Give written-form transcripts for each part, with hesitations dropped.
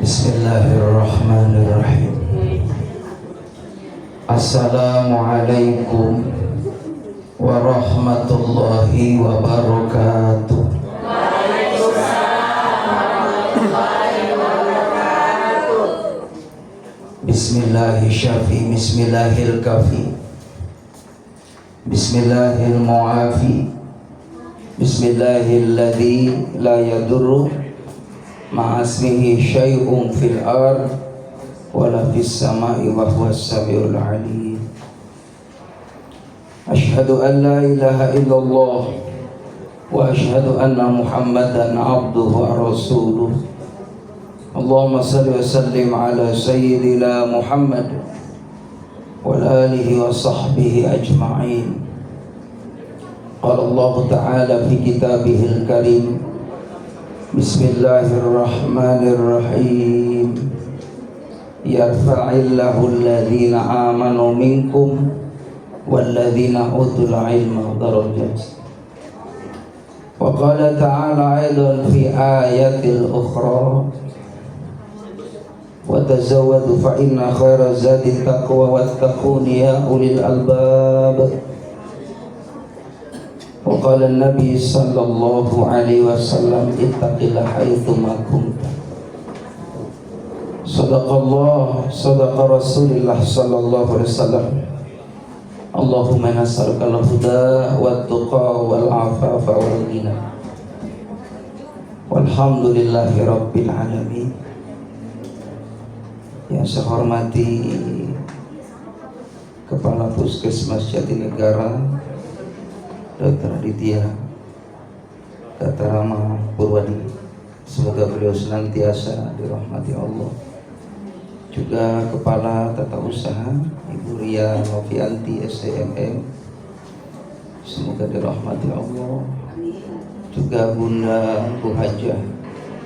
Bismillahirrahmanirrahim. Assalamualaikum warahmatullahi wabarakatuh. Bismillahi syafi, bismillahil kafi, bismillahil mu'afi, bismillahil ladzi la yadurru ma'asmihi syai'un fil ard wala fis sama'i wa huwas samiul alim. Asyhadu an la ilaha illallah wa asyhadu anna Muhammadan abduhu wa rasuluh. Allahumma salli wa sallim ala sayyidina Muhammad wa alihi wa sahbihi ajma'in. Qala Allah ta'ala fi kitabihil karim, Bismillahirrahmanirrahim. Yarfa'illahu alladhina amanu minkum walladhina utul ilma darajat. Wa qala ta'ala aidan fi ayatil ukhra, wa tazawwadu fa inna khaira zadi taqwa wattaquni ya ulil albab. Wa qala an-nabi sallallahu alaihi wasallam ittaqillah haitsu ma kunta. Sadaqallah, sadaqa Rasulullah sallallahu alaihi wasallam. Allahumma nas'aluka al-huda wat-tuqa wal-'afafa wal-ghina. Walhamdulillahi rabbil alamin. Yang saya hormati Kepala Puskesmas Jatinegara Dr. Aditya Katarama Purwadi, semoga beliau senantiasa dirahmati Allah. Juga Kepala Tata Usaha Ibu Ria Novianti SDMM, semoga dirahmati Allah. Juga Bunda Bu Hajah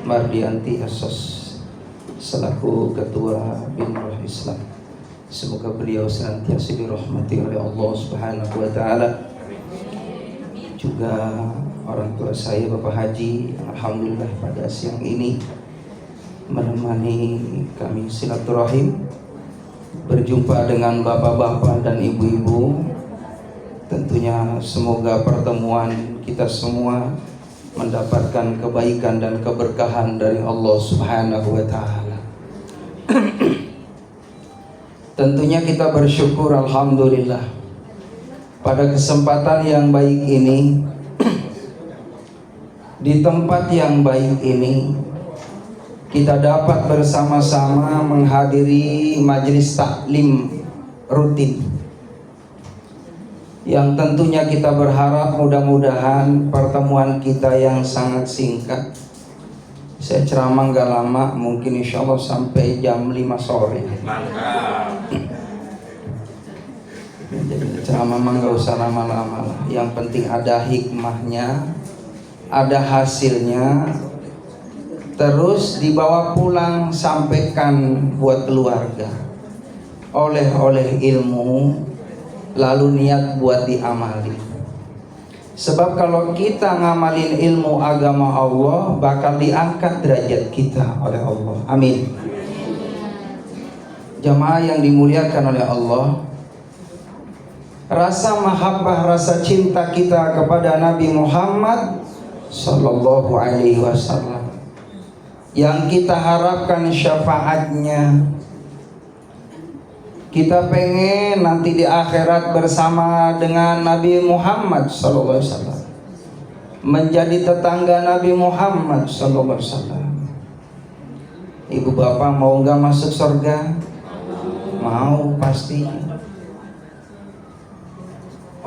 Mardianti Asos selaku Ketua Binrah Islam, semoga beliau senantiasa dirahmati oleh Allah Subhanahu wa taala. Juga orang tua saya Bapak Haji, alhamdulillah pada siang ini menemani kami silaturahim, berjumpa dengan bapak-bapak dan ibu-ibu. Tentunya semoga pertemuan kita semua mendapatkan kebaikan dan keberkahan dari Allah Subhanahu wa taala. Tentunya kita bersyukur, alhamdulillah, pada kesempatan yang baik ini, di tempat yang baik ini, kita dapat bersama-sama menghadiri majelis taklim rutin, yang tentunya kita berharap mudah-mudahan pertemuan kita yang sangat singkat, saya ceramah gak lama, mungkin insya Allah sampai jam 5 sore. Jadi ceramah mah gak usah lama-lama lah. Yang penting ada hikmahnya, ada hasilnya, terus dibawa pulang, sampaikan buat keluarga, oleh ilmu, lalu niat buat diamali. Sebab kalau kita ngamalin ilmu agama Allah, bakal diangkat derajat kita oleh Allah. Amin. Jamaah yang dimuliakan oleh Allah, rasa mahabbah, rasa cinta kita kepada Nabi Muhammad sallallahu alaihi wasallam, yang kita harapkan syafaatnya, kita pengen nanti di akhirat bersama dengan Nabi Muhammad sallallahu alaihi wasallam, menjadi tetangga Nabi Muhammad sallallahu alaihi wasallam. Ibu bapak mau nggak masuk surga? Mau, pasti.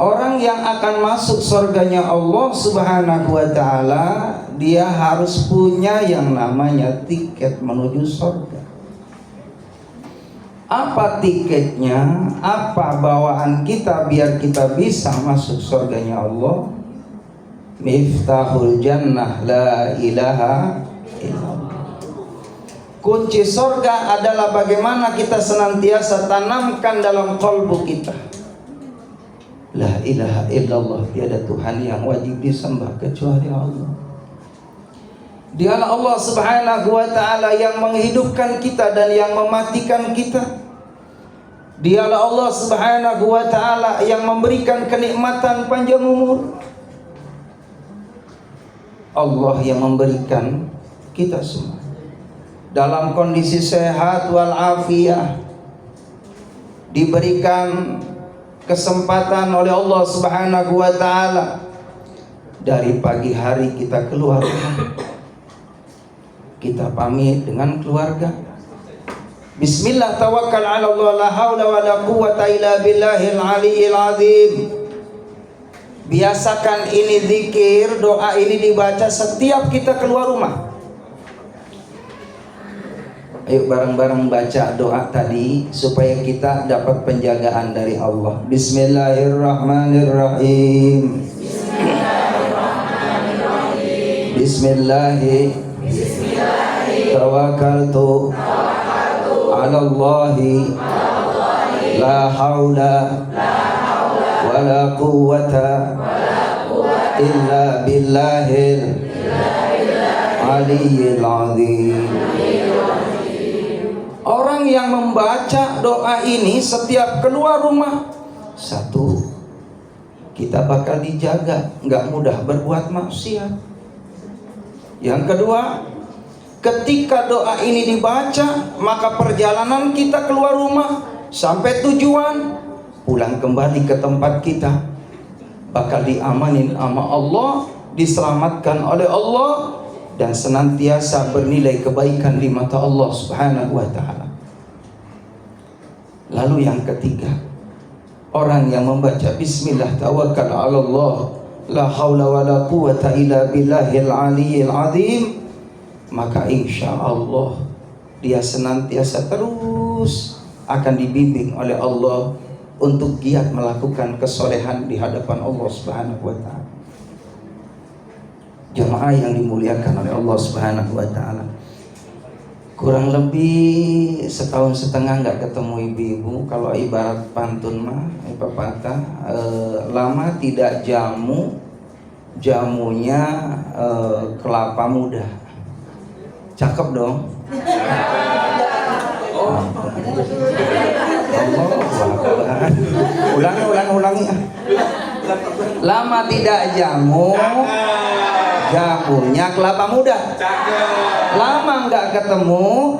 Orang yang akan masuk surganya Allah Subhanahu wa taala, dia harus punya yang namanya tiket menuju surga. Apa tiketnya? Apa bawaan kita biar kita bisa masuk surganya Allah? Miftahul jannah la ilaha illallah. Kunci surga adalah bagaimana kita senantiasa tanamkan dalam kalbu kita, la ilaha illallah, tiada Tuhan yang wajib disembah kecuali Allah. Dialah Allah Subhanahu wa ta'ala yang menghidupkan kita dan yang mematikan kita. Dialah Allah Subhanahu wa ta'ala yang memberikan kenikmatan panjang umur. Allah yang memberikan kita semua dalam kondisi sehat walafiat, diberikan kesempatan oleh Allah Subhanahu wa ta'ala. Dari pagi hari kita keluar rumah, kita pamit dengan keluarga, bismillah tawakkal ala Allah, la haula wa la quwwata illa billahil aliyyil azim. Biasakan ini zikir, doa ini dibaca setiap kita keluar rumah. Ayo bareng-bareng baca doa tadi supaya kita dapat penjagaan dari Allah. Bismillahirrahmanirrahim. Bismillahi tawakkaltu ala Allahi la haula wa la quwwata illa billahil aliyyil azim. Orang yang membaca doa ini setiap keluar rumah, satu, kita bakal dijaga, nggak mudah berbuat maksiat. Yang kedua, ketika doa ini dibaca, maka perjalanan kita keluar rumah sampai tujuan, pulang kembali ke tempat kita, bakal diamanin sama Allah, diselamatkan oleh Allah, dan senantiasa bernilai kebaikan di mata Allah Subhanahu wa ta'ala. Lalu yang ketiga, orang yang membaca bismillah tawakkal ala Allah la haula wa la quwwata illa billahil aliyyil azim, maka insya Allah dia senantiasa terus akan dibimbing oleh Allah untuk giat melakukan kesolehan di hadapan Allah Subhanahu wa ta'ala. Jamaah yang dimuliakan oleh Allah Subhanahu wa ta'ala, kurang lebih setahun setengah nggak ketemu ibu-ibu. Kalau ibarat pantun mah, pepatah, lama tidak jamu, jamunya kelapa muda. Cakep dong. Ulangi. Lama tidak jamu, jamunya kelapa muda. Lama nggak ketemu,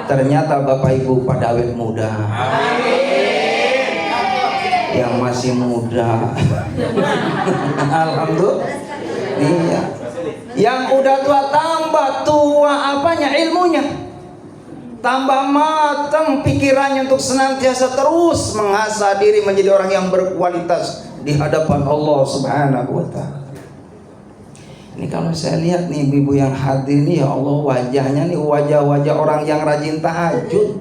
ternyata bapak ibu pada awet muda. Yang masih muda, alhamdulillah. Iya. Yang udah tua tambah tua apanya? Ilmunya. Tambah matang pikirannya untuk senantiasa terus mengasah diri menjadi orang yang berkualitas di hadapan Allah Subhanahu wa ta'ala. Ini kalau saya lihat nih ibu yang hadir nih, ya Allah, wajahnya nih wajah-wajah orang yang rajin tahajud.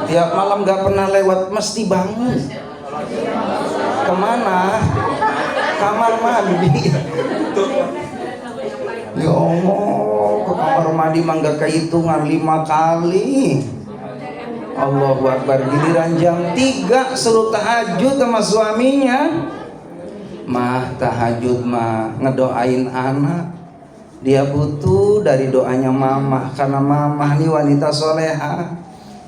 Tiap malam gak pernah lewat, mesti bangun. Kemana? Kamar mandi. Ya Allah, ke kamar mandi mah gak kehitungan 5 kali. Allahu Akbar. Giliran jam 3 suruh tahajud sama suaminya. Mah tahajud mah ngedoain anak. Dia butuh dari doanya mama, karena mama ini wanita soleha.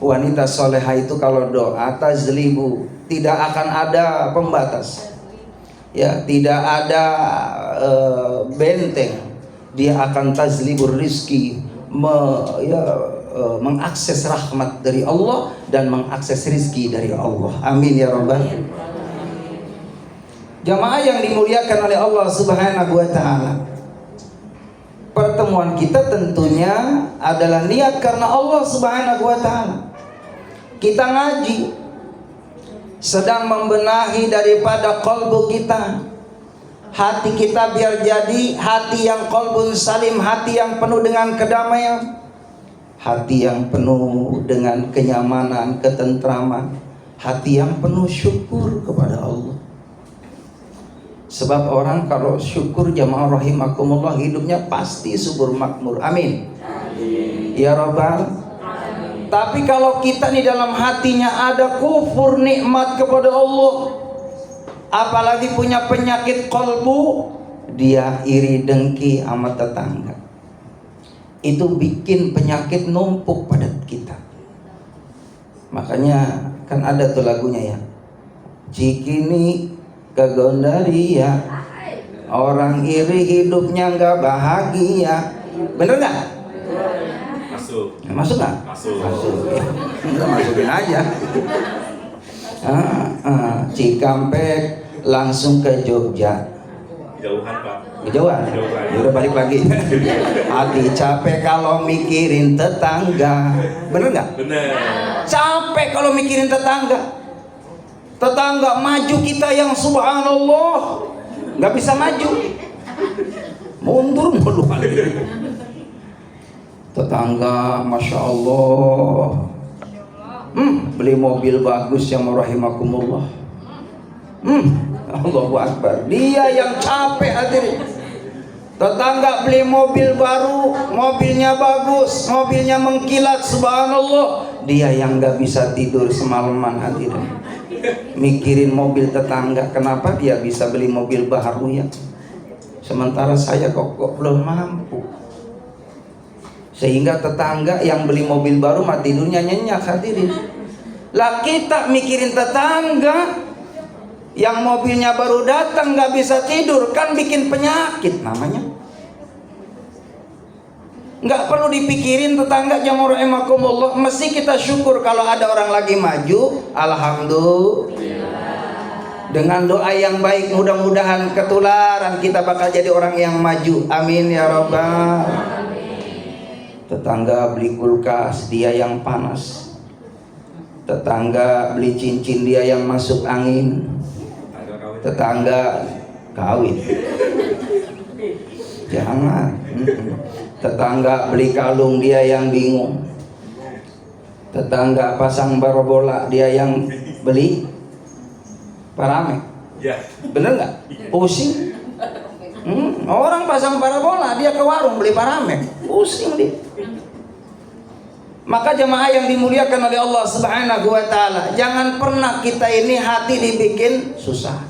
Wanita soleha itu kalau doa tajlibu, tidak akan ada pembatas. Ya, tidak ada benteng. Dia akan tajlibur rizki, mengakses rahmat dari Allah dan mengakses rizki dari Allah. Amin ya rabbal. Jamaah yang dimuliakan oleh Allah Subhanahu wa ta'ala, pertemuan kita tentunya adalah niat karena Allah Subhanahu wa ta'ala. Kita ngaji sedang membenahi daripada qalbu kita, hati kita biar jadi hati yang qalbun salim, hati yang penuh dengan kedamaian, hati yang penuh dengan kenyamanan, ketentraman, hati yang penuh syukur kepada Allah. Sebab orang kalau syukur, jamaah rahimakumullah, hidupnya pasti subur makmur. Amin. Ya Rabbal. Tapi kalau kita nih dalam hatinya ada kufur nikmat kepada Allah, apalagi punya penyakit qalbu, dia iri dengki sama tetangga. Itu bikin penyakit numpuk pada kita. Makanya kan ada tuh lagunya ya, Cikini ke Gondaria, orang iri hidupnya nggak bahagia. Bener nggak? Masuk. Masuk nggak? Masuk. Udah masukin aja. Cikampek langsung ke Jogja. Jauhan Pak. Kejauhan. Ya udah balik lagi. Hati capek kalau mikirin tetangga. Bener nggak? Bener. Capek kalau mikirin tetangga. Tetangga maju, kita yang subhanallah nggak bisa maju, mundur mulu. Tetangga masya Allah, beli mobil bagus yang rahimakumullah. Allahu Akbar. Dia yang capek hadirin. Tetangga beli mobil baru, mobilnya bagus, mobilnya mengkilat, subhanallah. Dia yang nggak bisa tidur semalaman hadirin, mikirin mobil tetangga. Kenapa dia bisa beli mobil baru ya, sementara saya kok belum mampu. Sehingga tetangga yang beli mobil baru mah tidurnya nyenyak hadirin. Lah kita mikirin tetangga yang mobilnya baru datang nggak bisa tidur, kan bikin penyakit namanya. Nggak perlu dipikirin tetangga jamaah rahimakumullah. Mesti kita syukur kalau ada orang lagi maju, alhamdulillah. Dengan doa yang baik mudah-mudahan ketularan kita bakal jadi orang yang maju. Amin ya rabbal. Tetangga beli kulkas, dia yang panas. Tetangga beli cincin, dia yang masuk angin. Tetangga kawin. Jangan. Tetangga beli kalung, dia yang bingung. Tetangga pasang parabola, dia yang beli parame. Ya. Bener nggak? Pusing. Orang pasang parabola, dia ke warung beli parame, pusing dia. Maka jemaah yang dimuliakan oleh Allah Subhanahu wa taala, jangan pernah kita ini hati dibikin susah.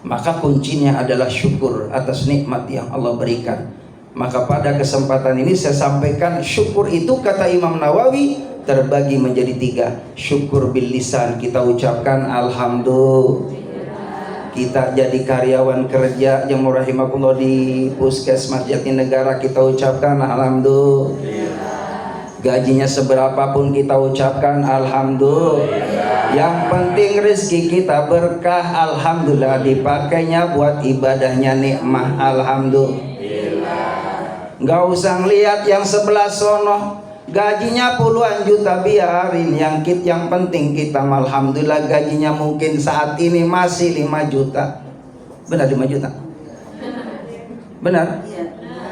Maka kuncinya adalah syukur atas nikmat yang Allah berikan. Maka pada kesempatan ini saya sampaikan, syukur itu kata Imam Nawawi terbagi menjadi 3. Syukur bil lisan, kita ucapkan alhamdulillah. Kita jadi karyawan kerja yang rahimakumullah di Puskesmas Jatinegara, kita ucapkan alhamdulillah. Gajinya seberapapun kita ucapkan alhamdulillah. Yang penting rezeki kita berkah, alhamdulillah. Dipakainya buat ibadahnya nikmah, alhamdulillah. Nggak usah ngeliat yang sebelah sono, gajinya puluhan juta, biarin. Yang penting kita alhamdulillah gajinya mungkin saat ini masih 5 juta. Benar 5 juta? Benar?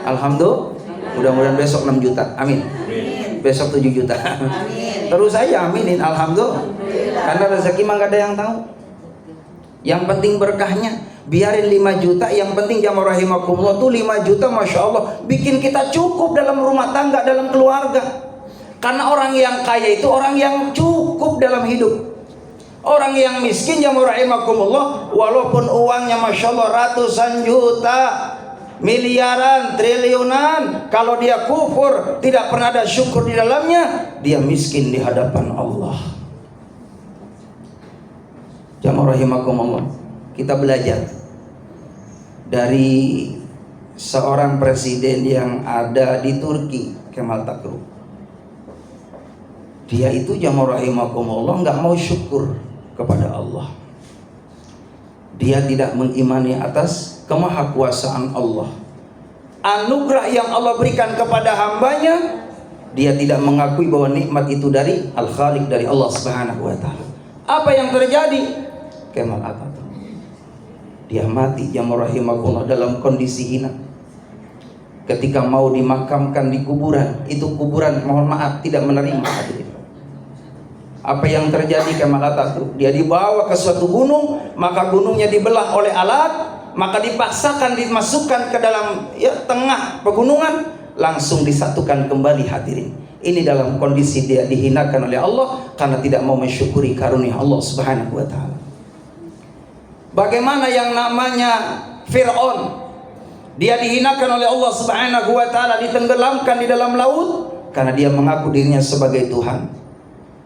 Alhamdulillah. Mudah-mudahan besok 6 juta. Amin. Besok 7 juta. Terus saya aminin alhamdulillah. Karena rezeki mah gak ada yang tahu. Yang penting berkahnya. Biarin 5 juta, yang penting jamaah rahimakumullah tuh 5 juta masya Allah bikin kita cukup dalam rumah tangga, dalam keluarga. Karena orang yang kaya itu orang yang cukup dalam hidup. Orang yang miskin jamaah rahimakumullah, walaupun uangnya masya Allah ratusan juta, miliaran, triliunan, kalau dia kufur, tidak pernah ada syukur di dalamnya, dia miskin di hadapan Allah. Jamaah rahimakumullah, kita belajar dari seorang presiden yang ada di Turki, Kemal Takru. Dia itu jamaah rahimakumullah nggak mau syukur kepada Allah. Dia tidak mengimani atas kemahakuasaan Allah. Anugerah yang Allah berikan kepada hambanya, dia tidak mengakui bahwa nikmat itu dari Al-Khaliq, dari Allah Subhanahu wa taala. Apa yang terjadi? Kemal Atatürk dia mati jamaah rahimakumullah dalam kondisi hina. Ketika mau dimakamkan di kuburan, itu kuburan mohon maaf tidak menerima. Apa yang terjadi Kemal Atatürk? Dia dibawa ke suatu gunung, maka gunungnya dibelah oleh alat, maka dipaksakan dimasukkan ke dalam tengah pegunungan, langsung disatukan kembali hadirin. Ini dalam kondisi dia dihinakan oleh Allah karena tidak mau mensyukuri karunia Allah Subhanahu wa taala. Bagaimana yang namanya Fir'aun. Dia dihinakan oleh Allah Subhanahu wa taala, ditenggelamkan di dalam laut karena dia mengaku dirinya sebagai Tuhan.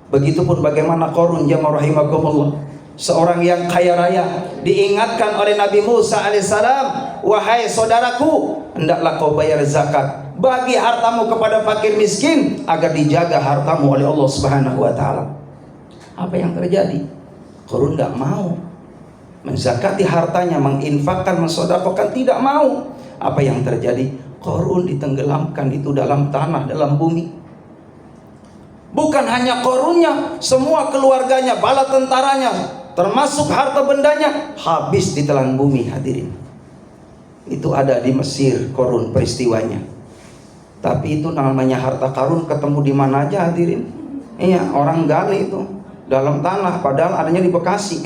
Begitupun bagaimana Qarun, jamaah rahimakumullah, seorang yang kaya raya, diingatkan oleh Nabi Musa alaihissalam, wahai saudaraku, hendaklah kau bayar zakat, bagi hartamu kepada fakir miskin agar dijaga hartamu oleh Allah Subhanahu wa taala. Apa yang terjadi? Qarun enggak mau menzakati hartanya, menginfakkan, mensedekahkan, tidak mau. Apa yang terjadi? Qarun ditenggelamkan itu dalam tanah, dalam bumi. Bukan hanya Qarunnya, semua keluarganya, bala tentaranya, termasuk harta bendanya habis ditelan bumi, hadirin. Itu ada di Mesir, Qarun peristiwanya. Tapi itu namanya harta karun, ketemu di mana aja, hadirin. Iya, orang gali itu dalam tanah, padahal adanya di Bekasi.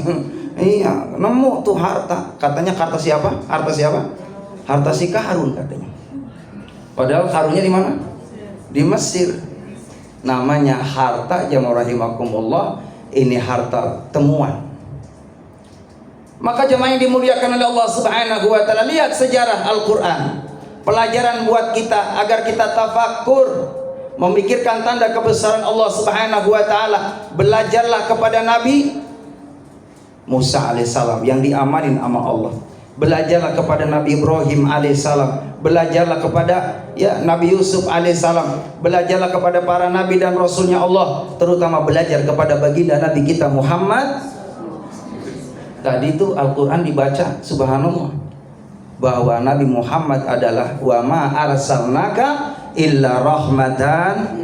Iya, nemu tuh harta. Katanya harta siapa? Harta siapa? Harta si Karun katanya. Padahal karunnya di mana? Di Mesir. Namanya harta, jamaah rahimakumullah, ini harta temuan. Maka jemaah yang dimuliakan oleh Allah Subhanahu wa taala, lihat sejarah Al-Qur'an. Pelajaran buat kita agar kita tafakkur, memikirkan tanda kebesaran Allah Subhanahu wa taala. Belajarlah kepada Nabi Musa alaihissalam yang diamanin sama Allah. Belajarlah kepada Nabi Ibrahim alaihissalam. Belajarlah kepada Nabi Yusuf alaihissalam. Belajarlah kepada para nabi dan rasulnya Allah. Terutama belajar kepada baginda Nabi kita Muhammad. Tadi itu Al-Quran dibaca, subhanallah, bahwa Nabi Muhammad adalah wa ma arsalnaka illa rahmatan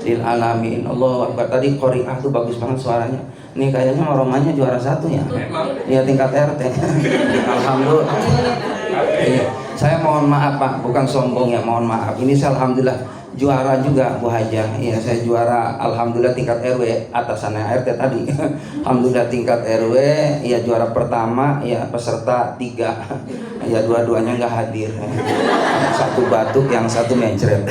lil alamin. Allahu Akbar. Tadi qari'ah tuh bagus banget suaranya. Ini kayaknya orangnya juara 1 ya. Ya tingkat RT. Alhamdulillah. Iya. Saya mohon maaf Pak, bukan sombong ya, mohon maaf. Ini saya alhamdulillah juara juga Bu Hajah. Iya, saya juara alhamdulillah tingkat RW, atasannya RT tadi. Alhamdulillah tingkat RW, ya juara pertama, ya peserta 3. Ya dua-duanya nggak hadir. Satu batuk, yang satu mencret.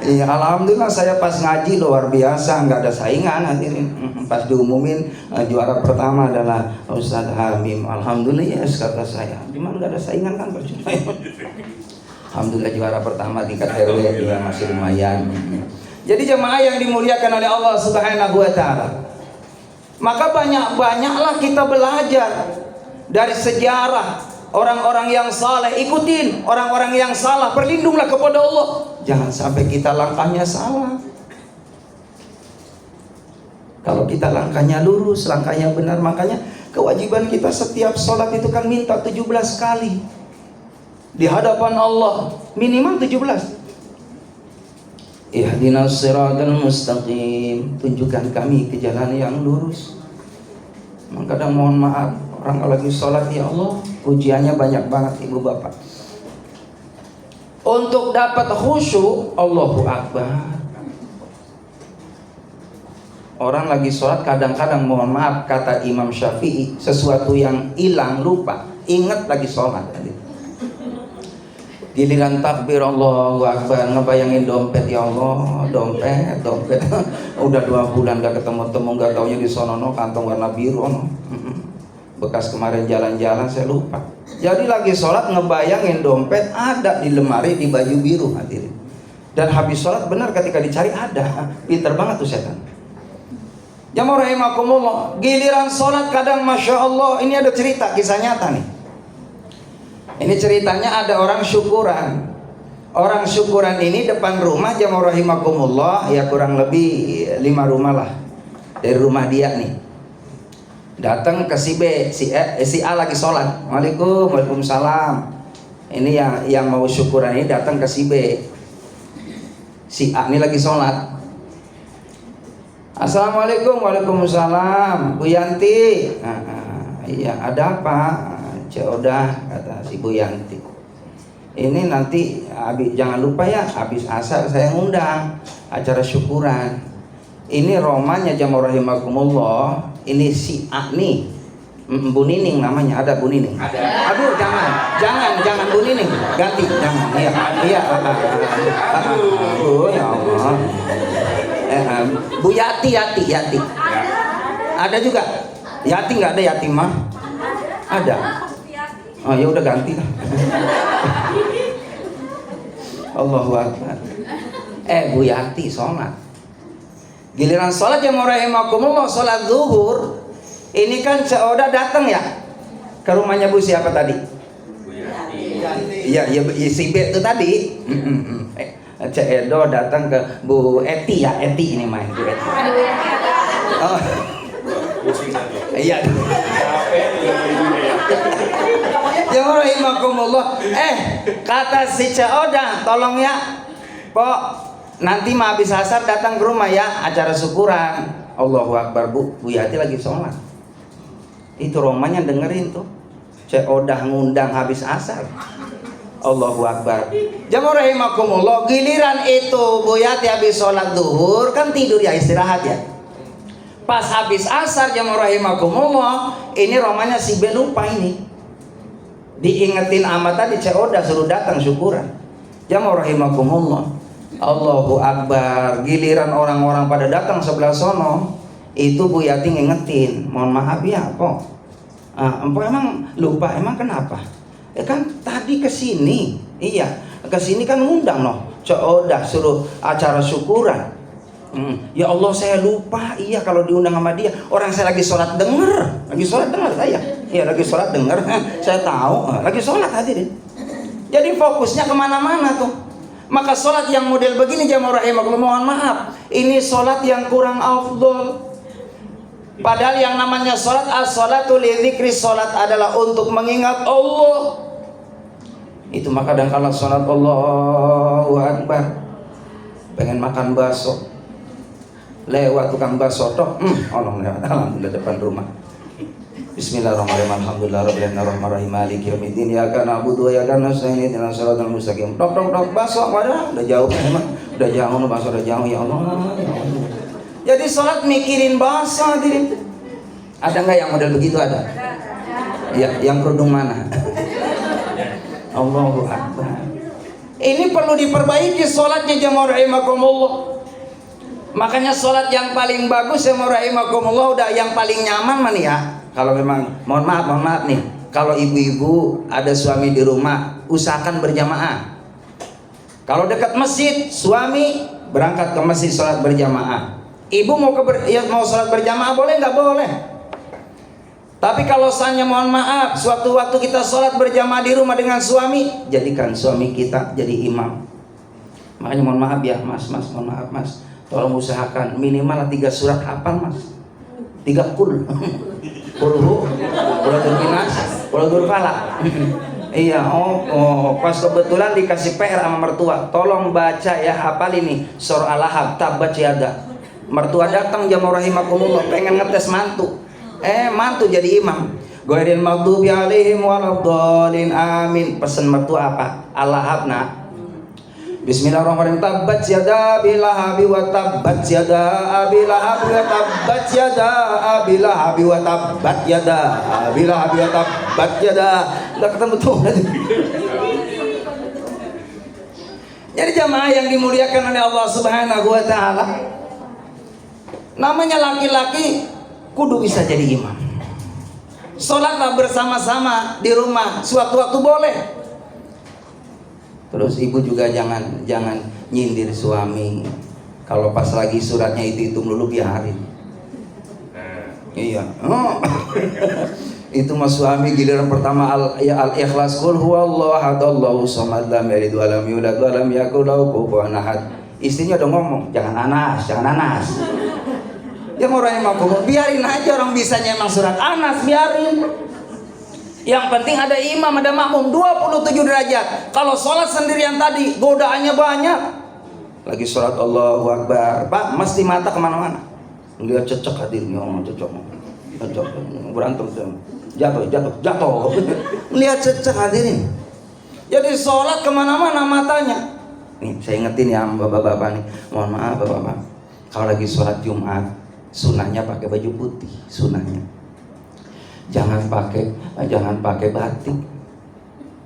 Iya, alhamdulillah saya pas ngaji luar biasa, nggak ada saingan hadirin. Pas diumumin juara pertama adalah Ustadz Hamim. Alhamdulillah ya, kata saya. Dimana nggak ada saingan kan percuma. Alhamdulillah juara pertama tingkat RW, ya masih lumayan. Jadi jemaah yang dimuliakan oleh Allah Subhanahu wa taala, maka banyak-banyaklah kita belajar dari sejarah orang-orang yang saleh. Ikutin orang-orang yang salah, berlindunglah kepada Allah. Jangan sampai kita langkahnya salah. Kalau kita langkahnya lurus, langkahnya benar, makanya kewajiban kita setiap sholat itu kan minta 17 kali di hadapan Allah, minimal 17. Ihdinas siratal mustaqim, tunjukkan kami ke jalan yang lurus. Kadang mohon maaf, orang kalau lagi sholat, ya Allah, ujiannya banyak banget ibu bapak. Untuk dapat khusyuk, Allahu Akbar. Orang lagi sholat kadang-kadang, mohon maaf, kata Imam Syafi'i, sesuatu yang hilang, lupa, ingat lagi sholat. Giliran takbir Allahu Akbar, ngebayangin dompet, ya Allah, dompet. Udah 2 bulan gak ketemu-temu, gak taunya di sonono kantong warna biru, bekas kemarin jalan-jalan saya lupa. Jadi lagi sholat ngebayangin dompet ada di lemari di baju biru, hadirin. Dan habis sholat benar ketika dicari ada. Pinter banget tuh setan. Jamaah rahimakumullah, giliran sholat kadang masya Allah, ini ada cerita, kisah nyata nih. Ini ceritanya ada orang syukuran. Orang syukuran ini depan rumah, jamaah rahimakumullah, ya kurang lebih 5 rumah lah dari rumah dia nih. Datang ke si B, si A lagi sholat. Waalaikumsalam. Ini yang mau syukuran ini datang ke si B. Si A ini lagi sholat. Assalamualaikum. Waalaikumsalam. Bu Yanti. Iya, ada apa? Udah, kata si Bu Yanti. Ini nanti jangan lupa ya, habis asar saya ngundang acara syukuran. Ini romannya jamaah rahimakumullah. Ini si A nih, Bu Nining namanya, ada Bu Nining. Ada. Aduh, jangan Bu Nining, ganti, jangan. Iya. Aduh, ya Allah. Bu Yati. Ada juga. Yati nggak ada, Yati mah? Ada. Oh ya udah ganti lah. Allahu Akbar. Bu Yati sholat. Giliran sholat yang rahimakumullah, sholat zuhur. Ini kan Oda datang ya ke rumahnya Bu siapa tadi? Bu Yati. Iya, si B itu tadi. Cek Edo datang ke Bu Eti ya, Eti ini main Bu Eti. Oh. Iya. Ya rahimakumullah. Kata si Cek Oda, tolong ya, Pok, nanti mah habis asar datang ke rumah ya, acara syukuran. Allahu Akbar. Bu Yati lagi sholat. Itu romanya dengerin tuh. Cek Oda ngundang habis asar. Allahu Akbar. Jamaah rahimakumullah, giliran itu Bu Yati habis sholat zuhur kan tidur ya, istirahat ya. Pas habis asar jamaah rahimakumullah, ini romanya si B lupa ini. Diingetin amat tadi Cek Oda suruh datang syukuran. Jamaah rahimakumullah. Allahu Akbar. Giliran orang-orang pada datang sebelah sono, itu Bu Yati ngingetin, mohon maaf ya kok. Empok emang lupa, emang kenapa? Kan tadi kesini, iya kesini kan ngundang noh, Cek Oda suruh acara syukuran. Ya Allah saya lupa, iya kalau diundang sama dia, orang saya lagi sholat dengar saya, iya lagi sholat dengar, saya tahu, lagi sholat hadirin. Jadi fokusnya kemana-mana tuh. Maka sholat yang model begini jamaah rahimakumullah, mohon maaf, ini sholat yang kurang afdol. Padahal yang namanya sholat, as-sholatu li dzikri, sholat adalah untuk mengingat Allah. Itu maka kadang kala sholat Allahu Akbar, pengen makan bakso, lewat tukang bakso toh, alhamdulillah depan rumah. Bismillahirrahmanirrahim. Alhamdulillahirabbil alamin maliki yaumiddin. Iyyaka na'budu wa iyyaka nasta'in. Ihdinas siratal mustaqim. Dok bakso udah jauh emang. Udah jauh bakso udah jauh ya Allah. Jadi sholat mikirin bakso hadirin. Ada enggak yang model begitu ada? Ya, yang kerudung mana? Allahu Akbar. Ini perlu diperbaiki sholatnya jamaah rahimakumullah. Makanya sholat yang paling bagus jamaah rahimakumullah, udah yang paling nyaman mana ya. Kalau memang mohon maaf nih, kalau ibu-ibu ada suami di rumah, usahakan berjamaah. Kalau dekat masjid, suami berangkat ke masjid sholat berjamaah. Ibu mau sholat berjamaah boleh nggak? Boleh. Tapi kalau misalnya mohon maaf, suatu waktu kita sholat berjamaah di rumah dengan suami, jadikan suami kita jadi imam. Makanya mohon maaf ya mas, mohon maaf mas, tolong usahakan minimal 3 surat hafal mas, 3 kul. Kulhu, Quratul Nas, Quratul Falaq. Iya, pas kebetulan dikasih PR sama mertua, tolong baca ya, hafal ini surah Al-Ahzab, Tabbat Yada. Mertua datang jamaah rahimakumullah, pengen ngetes mantu. Mantu jadi imam. Ghairil maghdubi alaihim waladdallin, amin. Pesan mertua apa? Al-Ahzab nak. Bismillahirrahmanirrahim. Tabbat yada Abi Lahabi wa tabbat yada Abi Lahabi wa tabbat yada Abi Lahabi wa tabbat yada Abi Lahabi wa tabbat yada. Udah ketemu tuh. Jadi jamaah yang dimuliakan oleh Allah Subhanahu wa taala, namanya laki-laki kudu bisa jadi imam. Sholatlah bersama-sama di rumah, suatu waktu boleh. Terus ibu juga jangan nyindir suami. Kalau pas lagi suratnya itu dulu biarin. Iya. Itu mas suami giliran pertama al-ikhlas, qul huwallahu ahad Allahu samad lam yalid wa lam yulad wa lam yakul lahu kufuwan ahad. Istrinya udah ngomong, jangan Anas. Yang orangnya mau biarin aja, orang bisanya emang surat Anas, biarin. Yang penting ada imam, ada makmum, 27 derajat. Kalau sholat sendirian tadi, godaannya banyak. Lagi sholat Allahu Akbar, Pak, mesti mata kemana-mana. Lihat cecek hadirnya, cecek. Berantem, jatuh. Lihat cecek hadirin. Jadi sholat kemana-mana matanya. Nih, saya ingetin ya bapak-bapak nih. Mohon maaf bapak-bapak. Kalau lagi sholat Jumat, sunahnya pakai baju putih, sunahnya. Jangan pakai batik.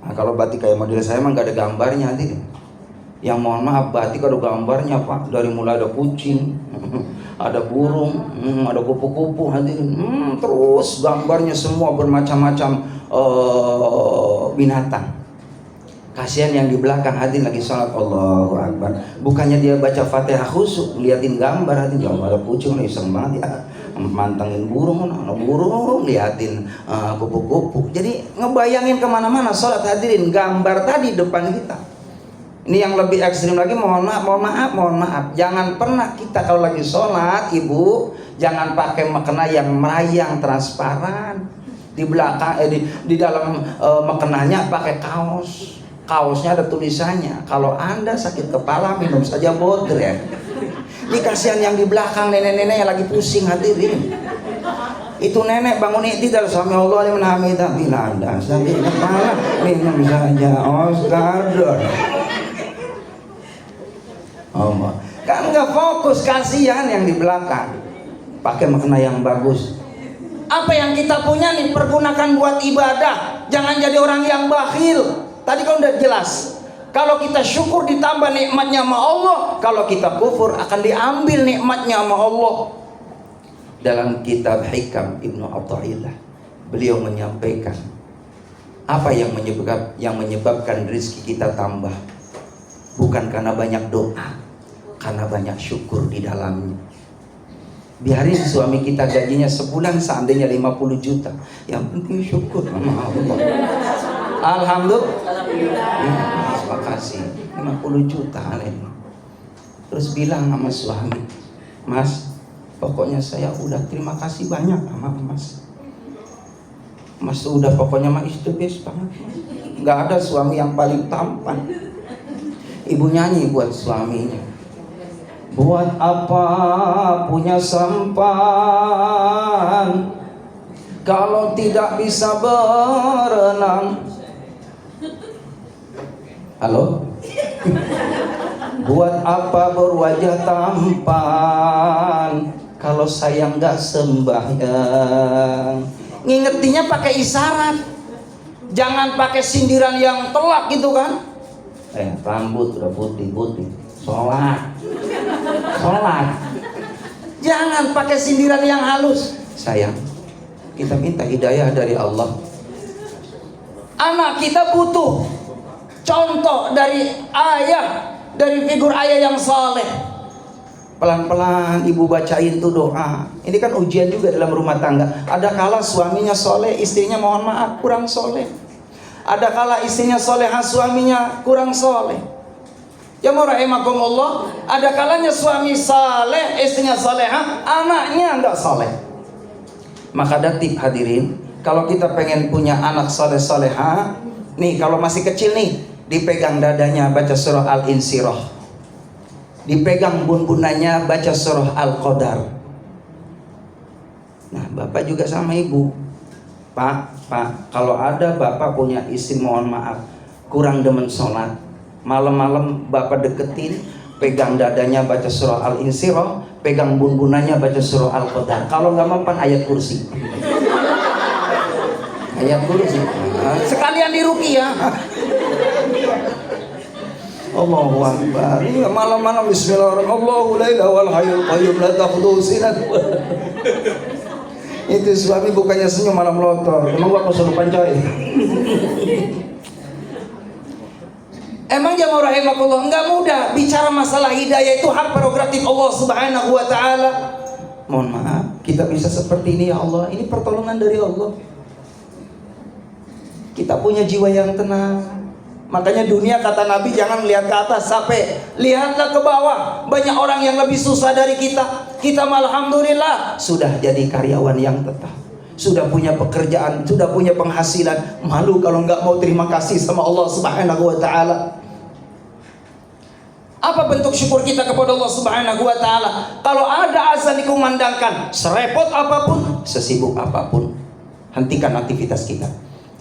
Nah, kalau batik kayak model saya emang gak ada gambarnya nanti. Yang mohon maaf batik ada gambarnya Pak, dari mulai ada kucing, ada burung, ada kupu-kupu hadirin, terus gambarnya semua bermacam-macam binatang. Kasihan yang di belakang hadirin lagi sholat, Allahu Akbar. Bukannya dia baca Fatihah khusyuk, liatin gambar hadirin, gambar ada kucing, iseng banget ya, mantengin burung, liatin kupu-kupu. Jadi ngebayangin kemana-mana sholat hadirin, gambar tadi depan kita. Ini yang lebih ekstrim lagi, mohon maaf. Jangan pernah kita kalau lagi sholat, ibu, jangan pakai mukena yang merayang transparan. Di belakang, di dalam mukenanya pakai kaos. Kaosnya ada tulisannya, kalau Anda sakit kepala minum saja bodrek. Ini kasihan yang di belakang, nenek-nenek yang lagi pusing hadirin. Itu nenek bangun i'tidal, sami Allah liman hamidah, bila Anda sakit kepala minum saja Oscar. Allah. Kan nggak fokus, kasihan yang di belakang. Pakai makna yang bagus. Apa yang kita punya nih pergunakan buat ibadah. Jangan jadi orang yang bakhil. Tadi kan udah jelas. Kalau kita syukur ditambah nikmatnya sama Allah. Kalau kita kufur akan diambil nikmatnya sama Allah. Dalam kitab Hikam Ibnu Athaillah, beliau menyampaikan apa yang menyebabkan rezeki kita tambah. Bukan karena banyak doa, karena banyak syukur di dalamnya. Biarin suami kita gajinya sebulan seandainya 50 juta, yang penting syukur sama Allah. Alhamdulillah. Terima kasih. 50 juta nih. Terus bilang sama suami, Mas, pokoknya saya udah terima kasih banyak sama Mas. Mas udah pokoknya mah is the best banget. Nggak ada suami yang paling tampan. Ibu nyanyi buat suaminya. Buat apa punya sampan kalau tidak bisa berenang? Halo? Buat apa berwajah tampan kalau sayang gak sembahyang? Ngingetinnya pakai isyarat. Jangan pakai sindiran yang telak gitu kan. Rambut udah putih-putih, sholat. Jangan pakai sindiran yang halus. Sayang, kita minta hidayah dari Allah. Anak kita butuh contoh dari ayah, dari figur ayah yang saleh. Pelan-pelan ibu bacain tuh doa. Ini kan ujian juga dalam rumah tangga. Ada kala suaminya soleh, istrinya mohon maaf kurang soleh. Ada kala istrinya solehah, suaminya kurang soleh. Ya rahimakumullah. Ada kalanya suami saleh, istrinya solehah, anaknya enggak soleh. Maka ada tip hadirin, kalau kita pengen punya anak soleh solehah, nih kalau masih kecil nih, dipegang dadanya baca surah Al-Insyirah, dipegang bun-bunanya baca surah Al-Qadar. Nah bapak juga sama ibu. Pak, kalau ada bapak punya istri mohon maaf kurang demen sholat, malam-malam bapak deketin, pegang dadanya baca surah Al-Insyirah, pegang bun-bunanya baca surah Al-Qadar. Kalau nggak mempan ayat kursi. Ayat kursi. Sekalian diruqyah. Allahu Akbar. Malam-malam bismillahirrahmanirrahim. Allahu la ilaha wal hayyul qayyum la ta'khudhuhu sinatun. Itu suami bukannya senyum malah melotot. Emang gua kesurupan coy. Emang jamaah rahimakumullah enggak mudah bicara masalah hidayah, itu hak prerogatif Allah Subhanahu wa taala. Mohon maaf, kita bisa seperti ini ya Allah. Ini pertolongan dari Allah. Kita punya jiwa yang tenang. Makanya dunia kata Nabi jangan lihat ke atas sampai lihatlah ke bawah. Banyak orang yang lebih susah dari kita. Kita alhamdulillah sudah jadi karyawan yang tetap, sudah punya pekerjaan, sudah punya penghasilan. Malu kalau nggak mau terima kasih sama Allah Subhanahu wa taala. Apa bentuk syukur kita kepada Allah Subhanahu wa taala? Kalau ada azan dikumandangkan, serepot apapun, sesibuk apapun, hentikan aktivitas kita.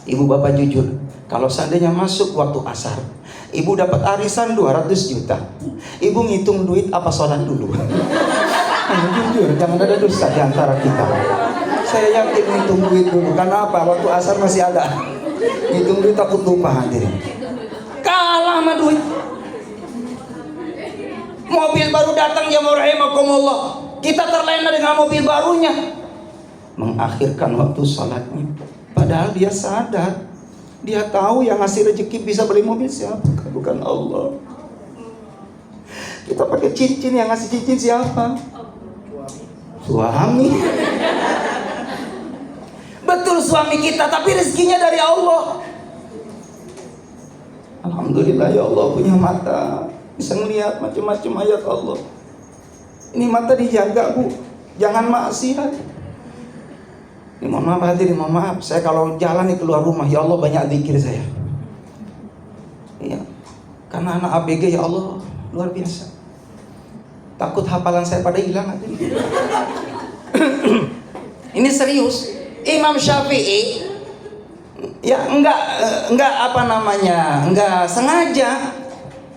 Ibu bapak jujur, kalau seandainya masuk waktu asar, ibu dapat arisan 200 juta, ibu ngitung duit apa sholat dulu? Jujur, jangan ada dusta di antara kita. Saya yakin ngitung duit dulu. Karena apa? Waktu asar masih ada. Ngitung duit takut lupa hadirin. Kalah sama duit. baru datang ya rahimakumullah, kita terlena dengan mobil barunya, mengakhirkan waktu salatnya. Padahal dia sadar, dia tahu yang ngasih rezeki bisa beli mobil siapa? Bukan Allah. Kita pakai cincin, yang ngasih cincin siapa? Suami. Betul suami kita, tapi rezekinya dari Allah. Alhamdulillah ya Allah punya mata, bisa melihat macam-macam ayat Allah. Ini mata dijaga Bu, jangan maksiat. Ini mohon maaf hadirin, mohon maaf. Saya kalau jalan nih keluar rumah, ya Allah banyak zikir saya. Iya, karena anak ABG ya Allah luar biasa. Takut hafalan saya pada hilang hadirin. Ini serius. Imam Syafi'i ya enggak sengaja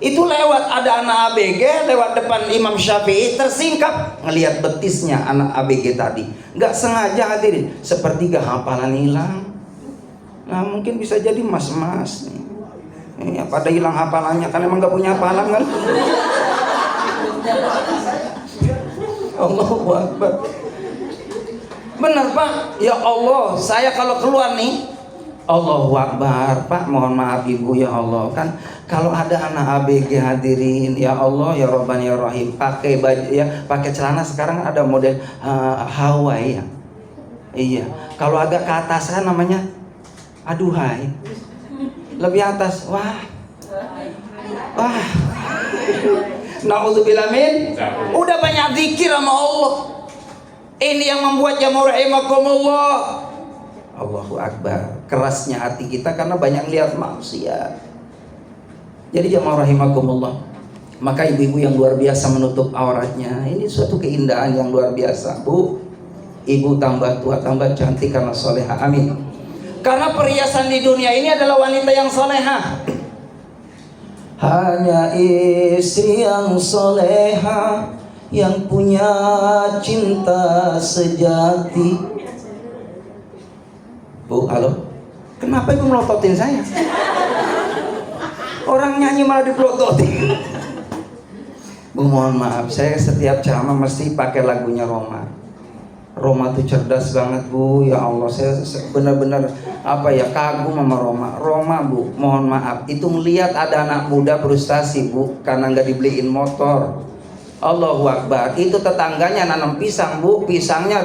itu lewat, ada anak ABG lewat depan Imam Syafi'i, tersingkap ngelihat betisnya anak ABG tadi, enggak sengaja hadirin, sepertiga hafalan hilang. Nah mungkin bisa jadi mas-mas nih ya, pada hilang hafalannya kan emang enggak punya hafalan kan. Allahu Akbar. Benar Pak, ya Allah, saya kalau keluar nih, Allahu Akbar, Pak, mohon maaf Ibu ya Allah, kan kalau ada anak ABG hadirin, ya Allah, ya Robban ya Rahim, pakai baju ya, pakai celana sekarang ada model Hawaii ya. Iya, kalau agak ke atas kan namanya aduhai. Lebih atas, wah. Na'udzubillah min. Udah banyak zikir sama Allah. Ini yang membuat jamaah rahimakumullah. Allahu Akbar. Kerasnya hati kita karena banyak lihat maksiat. Jadi jamaah rahimakumullah, maka ibu-ibu yang luar biasa menutup auratnya, ini suatu keindahan yang luar biasa. Bu, ibu tambah tua tambah cantik karena soleha. Amin. Karena perhiasan di dunia ini adalah wanita yang soleha. Hanya istri yang soleha, yang punya cinta sejati. Bu, halo. Kenapa ibu melototin saya? Orang nyanyi malah dipelototin. Bu, mohon maaf, saya setiap ceramah mesti pakai lagunya Roma. Roma tuh cerdas banget Bu, ya Allah, saya benar-benar kagum sama Roma. Roma Bu, mohon maaf, itu melihat ada anak muda frustasi Bu, karena nggak dibeliin motor. Allahu Akbar, itu tetangganya nanam pisang Bu, pisangnya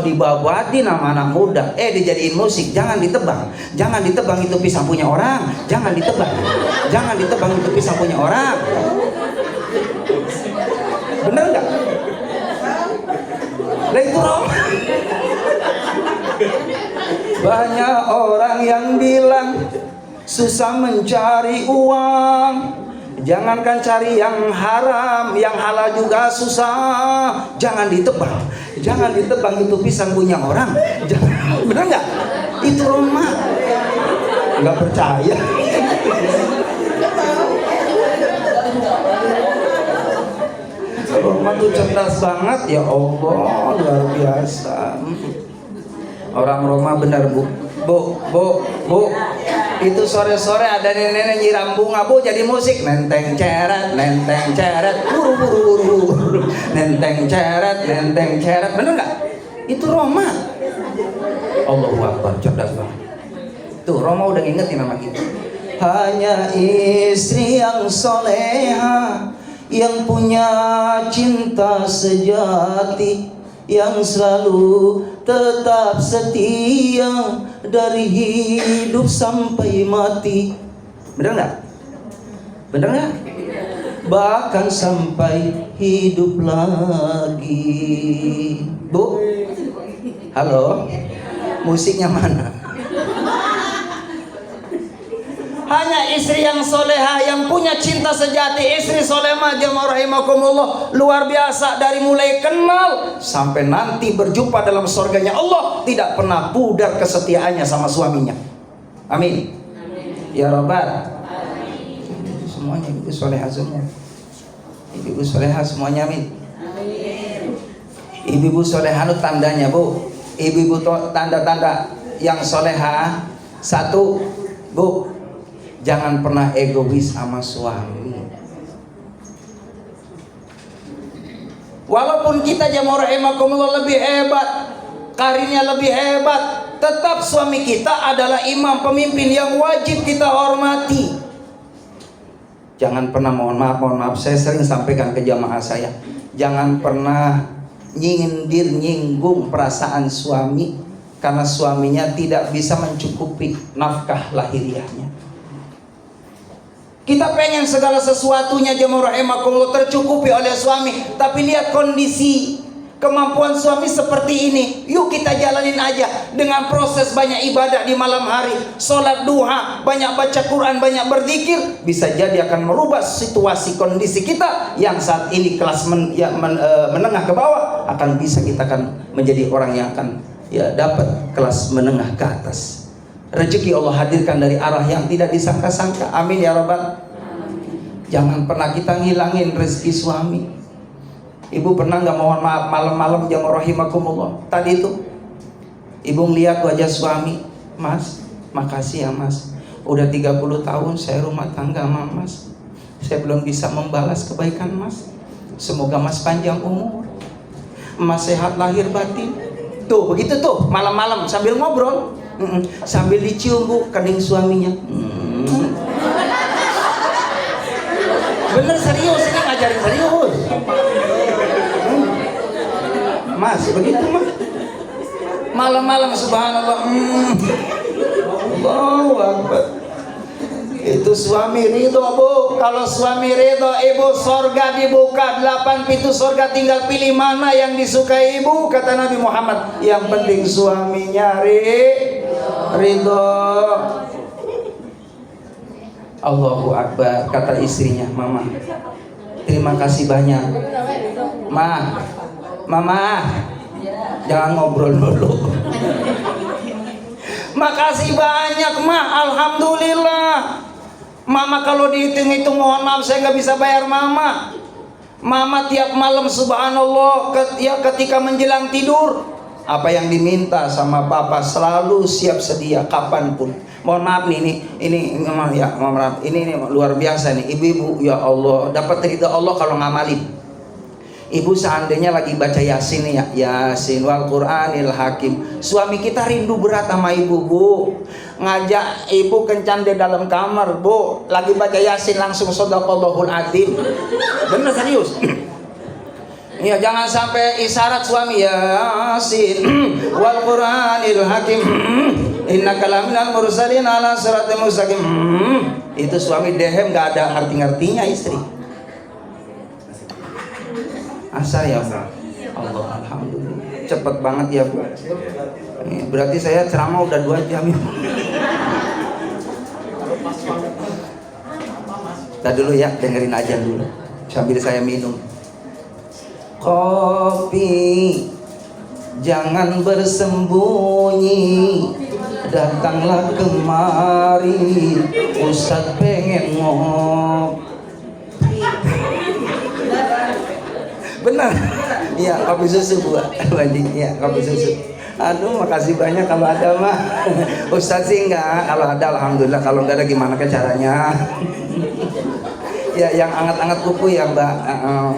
dibabatin sama anak muda, dijadiin musik. Jangan ditebang, jangan ditebang, itu pisang punya orang. Jangan ditebang, jangan ditebang, itu pisang punya orang. Bener nggak? Nah itu Roma. Banyak orang yang bilang susah mencari uang. Jangankan cari yang haram, yang halal juga susah. Jangan ditebang, jangan ditebang, itu pisang punya orang. Jangan, benar nggak? Itu Roma. Nggak percaya. Roma tuh cerdas banget ya Allah, luar biasa. Orang Roma benar Bu. Bu. Itu sore-sore ada nenek-nenek nyiram bunga Bu, jadi musik. Nenteng ceret, buru. Nenteng ceret, bener nggak? Itu Roma. Allahu Akbar, cerdas banget. Tuh Roma udah ngingetin nama kita. Hanya istri yang soleha, yang punya cinta sejati, yang selalu tetap setia dari hidup sampai mati. Benar nggak? Benar nggak? Bahkan sampai hidup lagi. Bu, halo, musiknya mana? Hanya istri yang soleha, yang punya cinta sejati. Istri soleha jamaah rahimakumullah, luar biasa. Dari mulai kenal sampai nanti berjumpa dalam surganya Allah, tidak pernah pudar kesetiaannya sama suaminya. Amin. Ya Rabbal. Semuanya ibu soleha semua. Ibu soleha semuanya, amin. Ibu soleha itu tandanya Bu. Ibu tanda-tanda yang soleha. Satu Bu, jangan pernah egois sama suami. Walaupun kita jamaah rahimakumullah lebih hebat, karirnya lebih hebat, tetap suami kita adalah imam pemimpin yang wajib kita hormati. Jangan pernah, mohon maaf, saya sering sampaikan ke jamaah saya, jangan pernah nyinggung perasaan suami karena suaminya tidak bisa mencukupi nafkah lahiriahnya. Kita pengen segala sesuatunya jemaah rahimakumullah tercukupi oleh suami, tapi lihat kondisi kemampuan suami seperti ini. Yuk kita jalanin aja dengan proses banyak ibadah di malam hari, sholat duha, banyak baca Quran, banyak berzikir. Bisa jadi akan merubah situasi kondisi kita yang saat ini kelas menengah ke bawah, akan bisa kita akan menjadi orang yang akan dapat kelas menengah ke atas. Rezeki Allah hadirkan dari arah yang tidak disangka-sangka. Amin ya rabbal. Jangan pernah kita ngilangin rezeki suami. Ibu pernah nggak, mohon maaf, malam-malam jamaah rahimakumullah, tadi itu ibu ngeliat wajah suami, Mas, makasih ya Mas, udah 30 tahun saya rumah tangga sama Mas, saya belum bisa membalas kebaikan Mas. Semoga Mas panjang umur, Mas sehat lahir batin. Tuh begitu tuh malam-malam sambil ngobrol, sambil dicium bu kening suaminya. Bener serius, ini ngajarin serius. Mas begitu mah malam-malam subhanallah. Allahu Akbar. Itu suami ridho bu. Kalau suami ridho ibu, sorga dibuka 8 pintu sorga, tinggal pilih mana yang disukai ibu. Kata Nabi Muhammad, yang penting suaminya ridho. Allahu Akbar. Kata istrinya, Mama terima kasih banyak Mama, jangan ngobrol dulu. Makasih banyak Ma, alhamdulillah. Mama kalau dihitung-hitung, mohon maaf saya nggak bisa bayar Mama. Mama tiap malam subhanallah ketika menjelang tidur, apa yang diminta sama Papa selalu siap sedia kapanpun. Mohon maaf nih, ini ya, maaf, ini luar biasa nih ibu-ibu, ya Allah, dapat ridha Allah kalau ngamalin. Ibu seandainya lagi baca Yasin nih ya, Yasin wal Qur'anil Hakim, suami kita rindu berat sama ibu bu, ngajak ibu kencan di dalam kamar bu, lagi baca Yasin langsung shadaqallahul adzim. Bener serius. Ya jangan sampai isyarat suami, Yasin wal Qur'anil Hakim innaka laminal mursalin ala siratal mustaqim. Itu suami dehem, gak ada arti-artinya istri. Asal ya Allah, alhamdulillah cepet banget ya bu. Berarti saya ceramah udah 2 jam ya. Kita dulu ya, dengerin aja dulu sambil saya minum kopi. Jangan bersembunyi, datanglah kemari, Ustadz pengen ngopi. Benar, iya kopi susu bu, ya kopi susu. Aduh makasih banyak kalau ada mah. Ustadz sih enggak, kalau ada alhamdulillah, kalau enggak ada gimana caranya. Ya yang anget-anget kuku ya Mbak,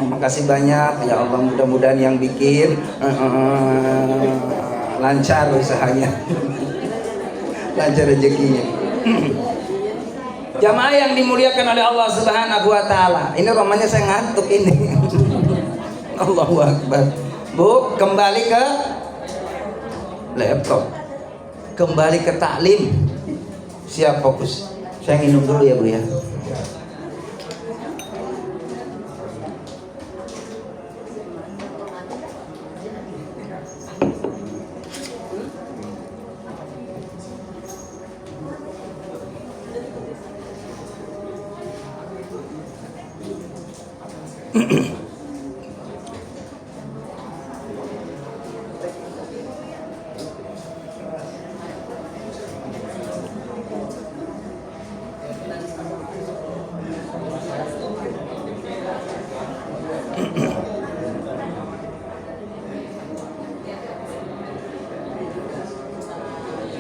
makasih banyak ya Allah, mudah-mudahan yang bikin lancar usahanya, lancar rezekinya. Jamaah yang dimuliakan oleh Allah Subhanahu wa taala. Ini romanya saya ngantuk ini. Allahu Akbar. Bu, kembali ke laptop. Kembali ke taklim. Siap fokus. Saya minum dulu ya Bu ya.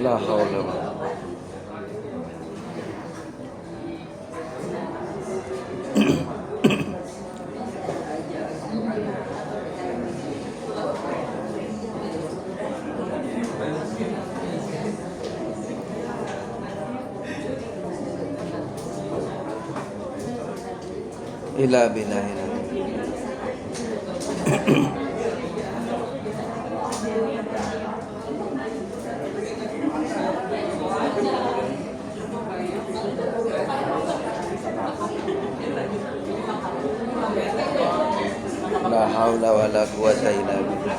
La haula wa Ila billahi. La haula wala quwata illa billah.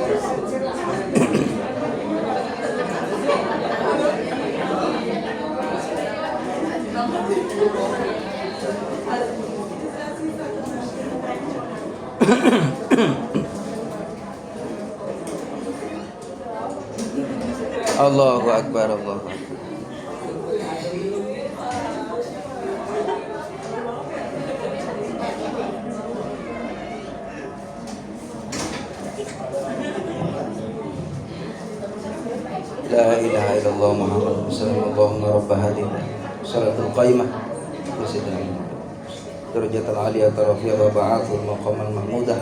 Allahu Akbar, Allahu Akbar. La ilaha illallah Muhammad Rasulullah. Allahumma rabb hadhihi salatul qaimah wa sayyidina darajatul aliyah rafi'ah wa ba'athul maqamal mahmudah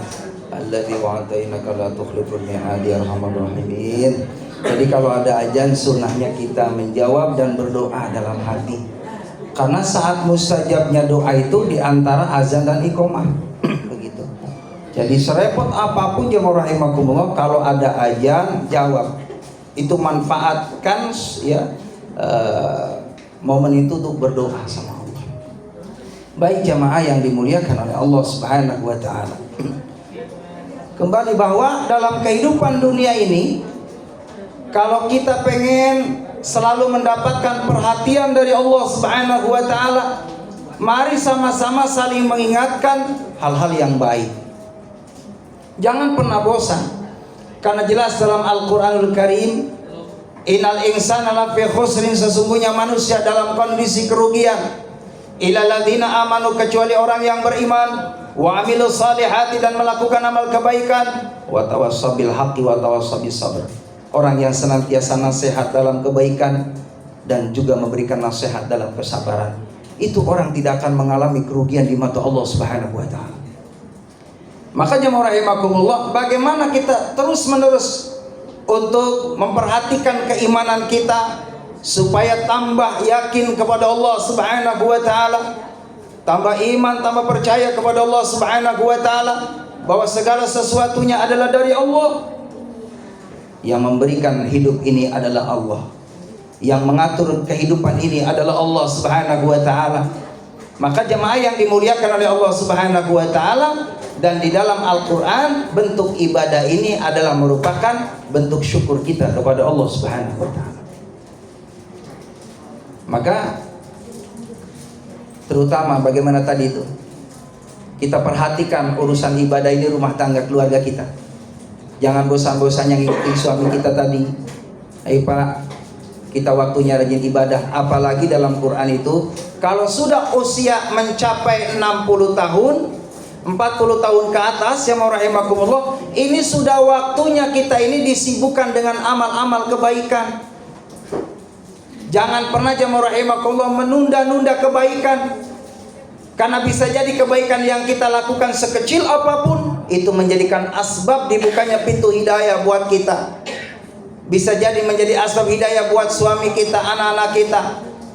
alladzi wa'ata innaka la tukhliful mi'ad ya arhamar rahimin. Jadi kalau ada azan sunnahnya kita menjawab dan berdoa dalam hati. Karena saat mustajabnya doa itu di antara azan dan iqamah. Begitu. Jadi serepot apapun jemaah rahimakumullah, kalau ada azan jawab. Itu manfaatkan ya momen itu untuk berdoa sama Allah. Baik jamaah yang dimuliakan oleh Allah Subhanahu wa taala. Kembali bahwa dalam kehidupan dunia ini, kalau kita pengen selalu mendapatkan perhatian dari Allah Subhanahu wa taala, mari sama-sama saling mengingatkan hal-hal yang baik. Jangan pernah bosan. Karena jelas dalam Al-Quranul Karim, innal insana lafi khusrin, sesungguhnya manusia dalam kondisi kerugian, illal ladzina amanu, kecuali orang yang beriman, wa amilus salihati, dan melakukan amal kebaikan, wa tawassaw bil haqqi wa tawassaw bis sabr. Orang yang senantiasa nasihat dalam kebaikan dan juga memberikan nasihat dalam kesabaran. Itu orang tidak akan mengalami kerugian di mata Allah Subhanahu wa taala. Maka jemaah rahimakumullah, bagaimana kita terus-menerus untuk memperhatikan keimanan kita supaya tambah yakin kepada Allah Subhanahu wa taala, tambah iman, tambah percaya kepada Allah Subhanahu wa taala bahwa segala sesuatunya adalah dari Allah. Yang memberikan hidup ini adalah Allah. Yang mengatur kehidupan ini adalah Allah Subhanahu wa taala. Maka jemaah yang dimuliakan oleh Allah Subhanahu wa taala, dan di dalam Al-Quran bentuk ibadah ini adalah merupakan bentuk syukur kita kepada Allah Subhanahu wa ta'ala. Maka terutama bagaimana tadi itu, kita perhatikan urusan ibadah ini, rumah tangga keluarga kita. Jangan bosan-bosannya ngikutin suami kita tadi. Ayo Pak, kita waktunya rajin ibadah. Apalagi dalam Quran itu, kalau sudah usia mencapai 60 tahun 40 tahun ke atas, ya rahimakumullah, ini sudah waktunya kita ini disibukkan dengan amal-amal kebaikan. Jangan pernah jemaah rahimakumullah menunda-nunda kebaikan. Karena bisa jadi kebaikan yang kita lakukan sekecil apapun itu menjadikan asbab dibukanya pintu hidayah buat kita. Bisa jadi menjadi asbab hidayah buat suami kita, anak-anak kita.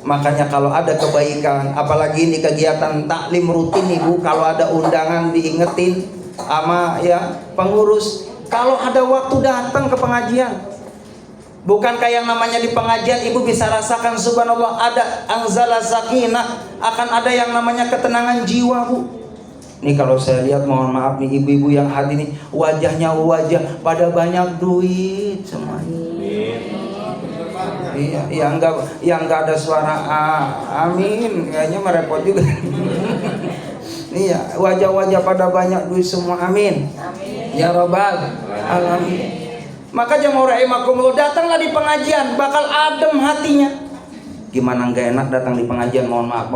Makanya kalau ada kebaikan, apalagi ini kegiatan taklim rutin ibu, kalau ada undangan diingetin sama ya pengurus, kalau ada waktu datang ke pengajian. Bukan kayak yang namanya di pengajian ibu bisa rasakan subhanallah, ada anzala sakinah, akan ada yang namanya ketenangan jiwa bu. Ini kalau saya lihat, mohon maaf nih ibu-ibu yang hadir nih, wajahnya wajah pada banyak duit semuanya. Iya, yang enggak ada suara amin, kayaknya merepot juga. Iya, wajah-wajah pada banyak duit semua, amin. Amin. Ya Rabbal alamin. Maka jemaah rahimakumullah, datanglah di pengajian, bakal adem hatinya. Gimana enggak enak datang di pengajian, mohon maaf.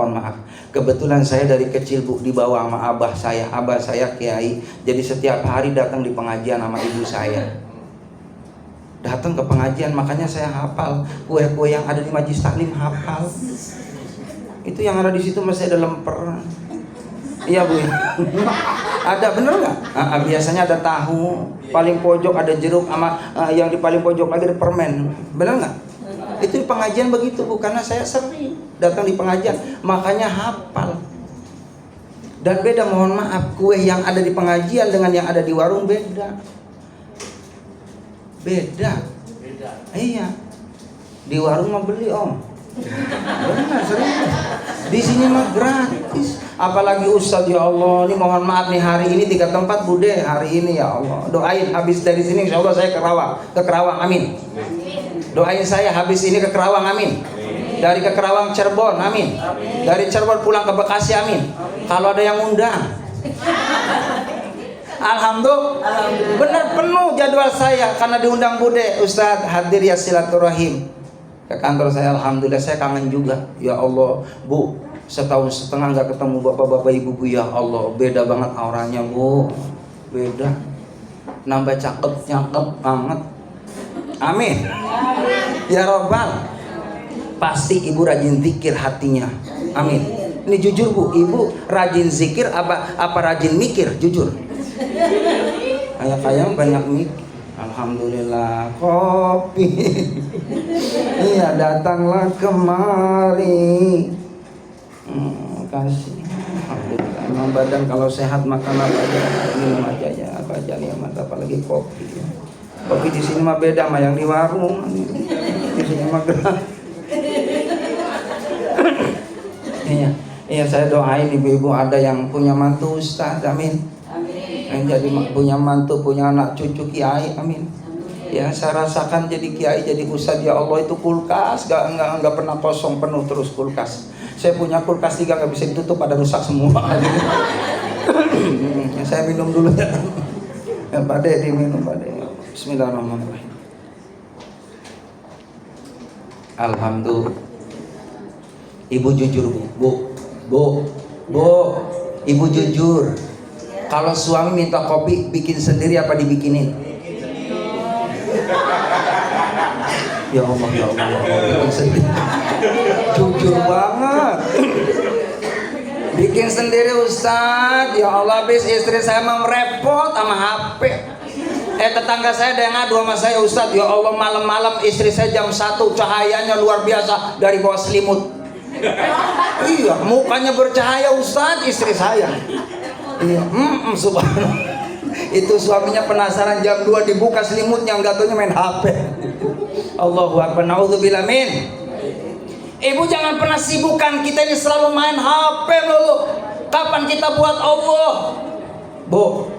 Kebetulan saya dari kecil bu dibawa sama abah saya kiai. Jadi setiap hari datang di pengajian sama ibu saya. Datang ke pengajian, makanya saya hafal kue-kue yang ada di majlis taklim, hafal. Itu yang ada di situ masih ada lemper. Iya bu. Ada, bener nggak? Biasanya ada tahu, paling pojok ada jeruk, sama yang di paling pojok lagi ada permen. Bener nggak? Itu di pengajian begitu bu, karena saya sering datang di pengajian, makanya hafal. Dan beda, mohon maaf, kue yang ada di pengajian dengan yang ada di warung beda. Iya. Di warung mah beli om. Benar, serius. Di sini mah gratis. Apalagi Ustadz, ya Allah, ini mohon maaf nih, hari ini 3 tempat Bude, hari ini ya Allah. Doain habis dari sini insya Allah saya ke Kerawang, amin. Doain saya habis ini ke Kerawang, amin. Dari ke Kerawang Cirebon, amin. Dari Cirebon pulang ke Bekasi, amin. Kalau ada yang undang, alhamdulillah, benar penuh jadwal saya karena diundang Bude. Ustadz hadir ya, silaturahim ke kantor saya. Alhamdulillah, saya kangen juga. Ya Allah, Bu, setahun setengah nggak ketemu bapak-bapak ibu-ibu, ya Allah, beda banget auranya Bu, beda, nambah cakep banget, amin. Ya Robbal. Pasti ibu rajin zikir hatinya, amin. Ini jujur Bu, ibu rajin zikir apa rajin mikir? Jujur. Kayak banyak mikir. Alhamdulillah, kopi. Iya, datanglah kemari. Kasih. Alhamdulillah. Emang badan kalau sehat makan apa aja, minum aja ya, apa aja nih, apalagi kopi. Kopi di sini mah beda sama yang di warung. Di sini mah gratis. Iya, saya doain ibu-ibu ada yang punya mantu Ustaz, amin. Yang jadi punya mantu, punya anak cucu kiai, amin. Ya, saya rasakan jadi kiai, jadi ustaz, ya Allah, itu kulkas nggak pernah kosong, penuh terus kulkas. Saya punya kulkas 3 nggak bisa ditutup, pada rusak semua. Saya minum dulu ya. Ya, Pak De, diminum Pak De. Bismillahirrahmanirrahim. Alhamdulillah. Ibu jujur Bu, ibu jujur. Kalau suami minta kopi, bikin sendiri apa dibikinin? Ya Allah, bikin sendiri. Jujur banget. Bikin sendiri Ustadz. Ya Allah, habis istri saya mau repot sama HP. Tetangga saya ada yang ngadu sama saya, Ustadz, ya Allah, malam-malam istri saya jam 1 cahayanya luar biasa dari bawah selimut. Iya, mukanya bercahaya Ustadz, istri saya. Iya, subhanallah. Itu suaminya penasaran, jam 2 dibuka selimutnya, enggak taunya main HP. Allahu akbar, naudzubillah min. Ibu jangan pernah sibukkan kita ini selalu main HP melulu. Kapan kita buat Allah? Bu,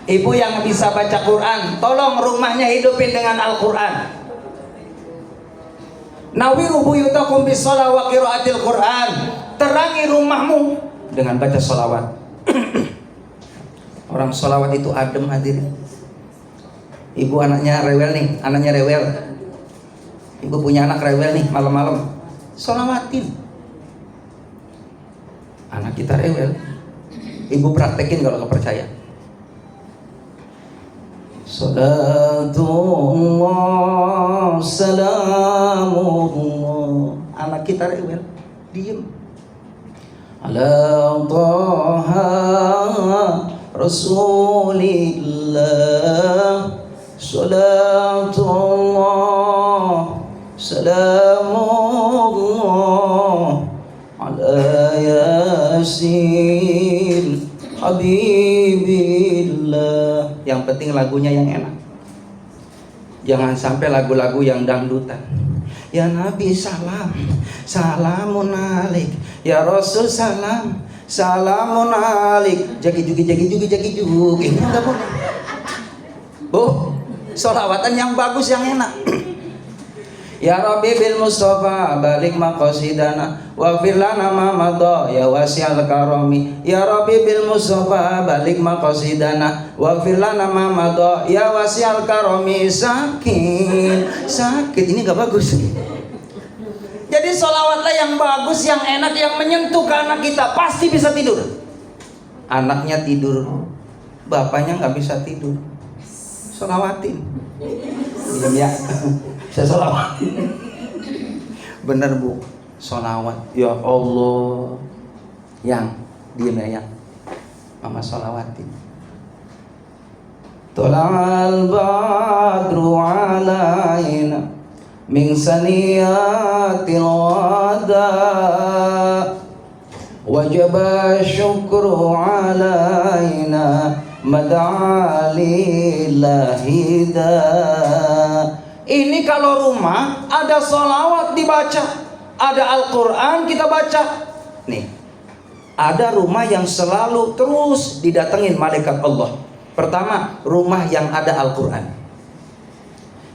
ibu yang bisa baca Quran, tolong rumahnya hidupin dengan Al-Quran. Nawiru buyutakum bis-shalah wa qiraatil Quran. Terangi rumahmu dengan baca sholawat. Orang sholawat itu adem, hadirin. Ibu anaknya rewel nih, Ibu punya anak rewel nih, malam-malam sholawatin. Anak kita rewel, ibu praktekin kalau nggak percaya. Salatullah, salamullah. Anak kita rewel, diem. Ala Taha Rasulillah, salatullah, salamullah. Ala Yasin Habibillah. Yang penting lagunya yang enak. Jangan sampai lagu-lagu yang dangdutan. Ya Nabi salam, salamun alaik. Ya Rasul salam, salamun alaik. Jagi-jugi. Ini enggak boleh. Bu, sholawatan yang bagus, yang enak. Ya Rabbi bil Mustafa balik maqasidana waghfir lana ma madha ya wasi'al karami. Ya Rabbi bil Mustafa balik maqasidana waghfir lana ma madha ya wasi'al karami. Sakit ini gak bagus. Jadi sholawatlah yang bagus, yang enak, yang menyentuh ke anak kita. Pasti bisa tidur. Anaknya tidur, bapaknya gak bisa tidur. Sholawatin. Diam ya. Saya sholawat. Bener Bu, sholawat. Ya Allah, yang diam ya, yang mama sholawatin. Tola'al badru alaina min saniyatil wada wajaba syukru alaina mad'alillahi da. Ini kalau rumah ada sholawat dibaca, ada Al-Quran kita baca. Nih, ada rumah yang selalu terus didatengin malaikat Allah. Pertama, rumah yang ada Al-Quran.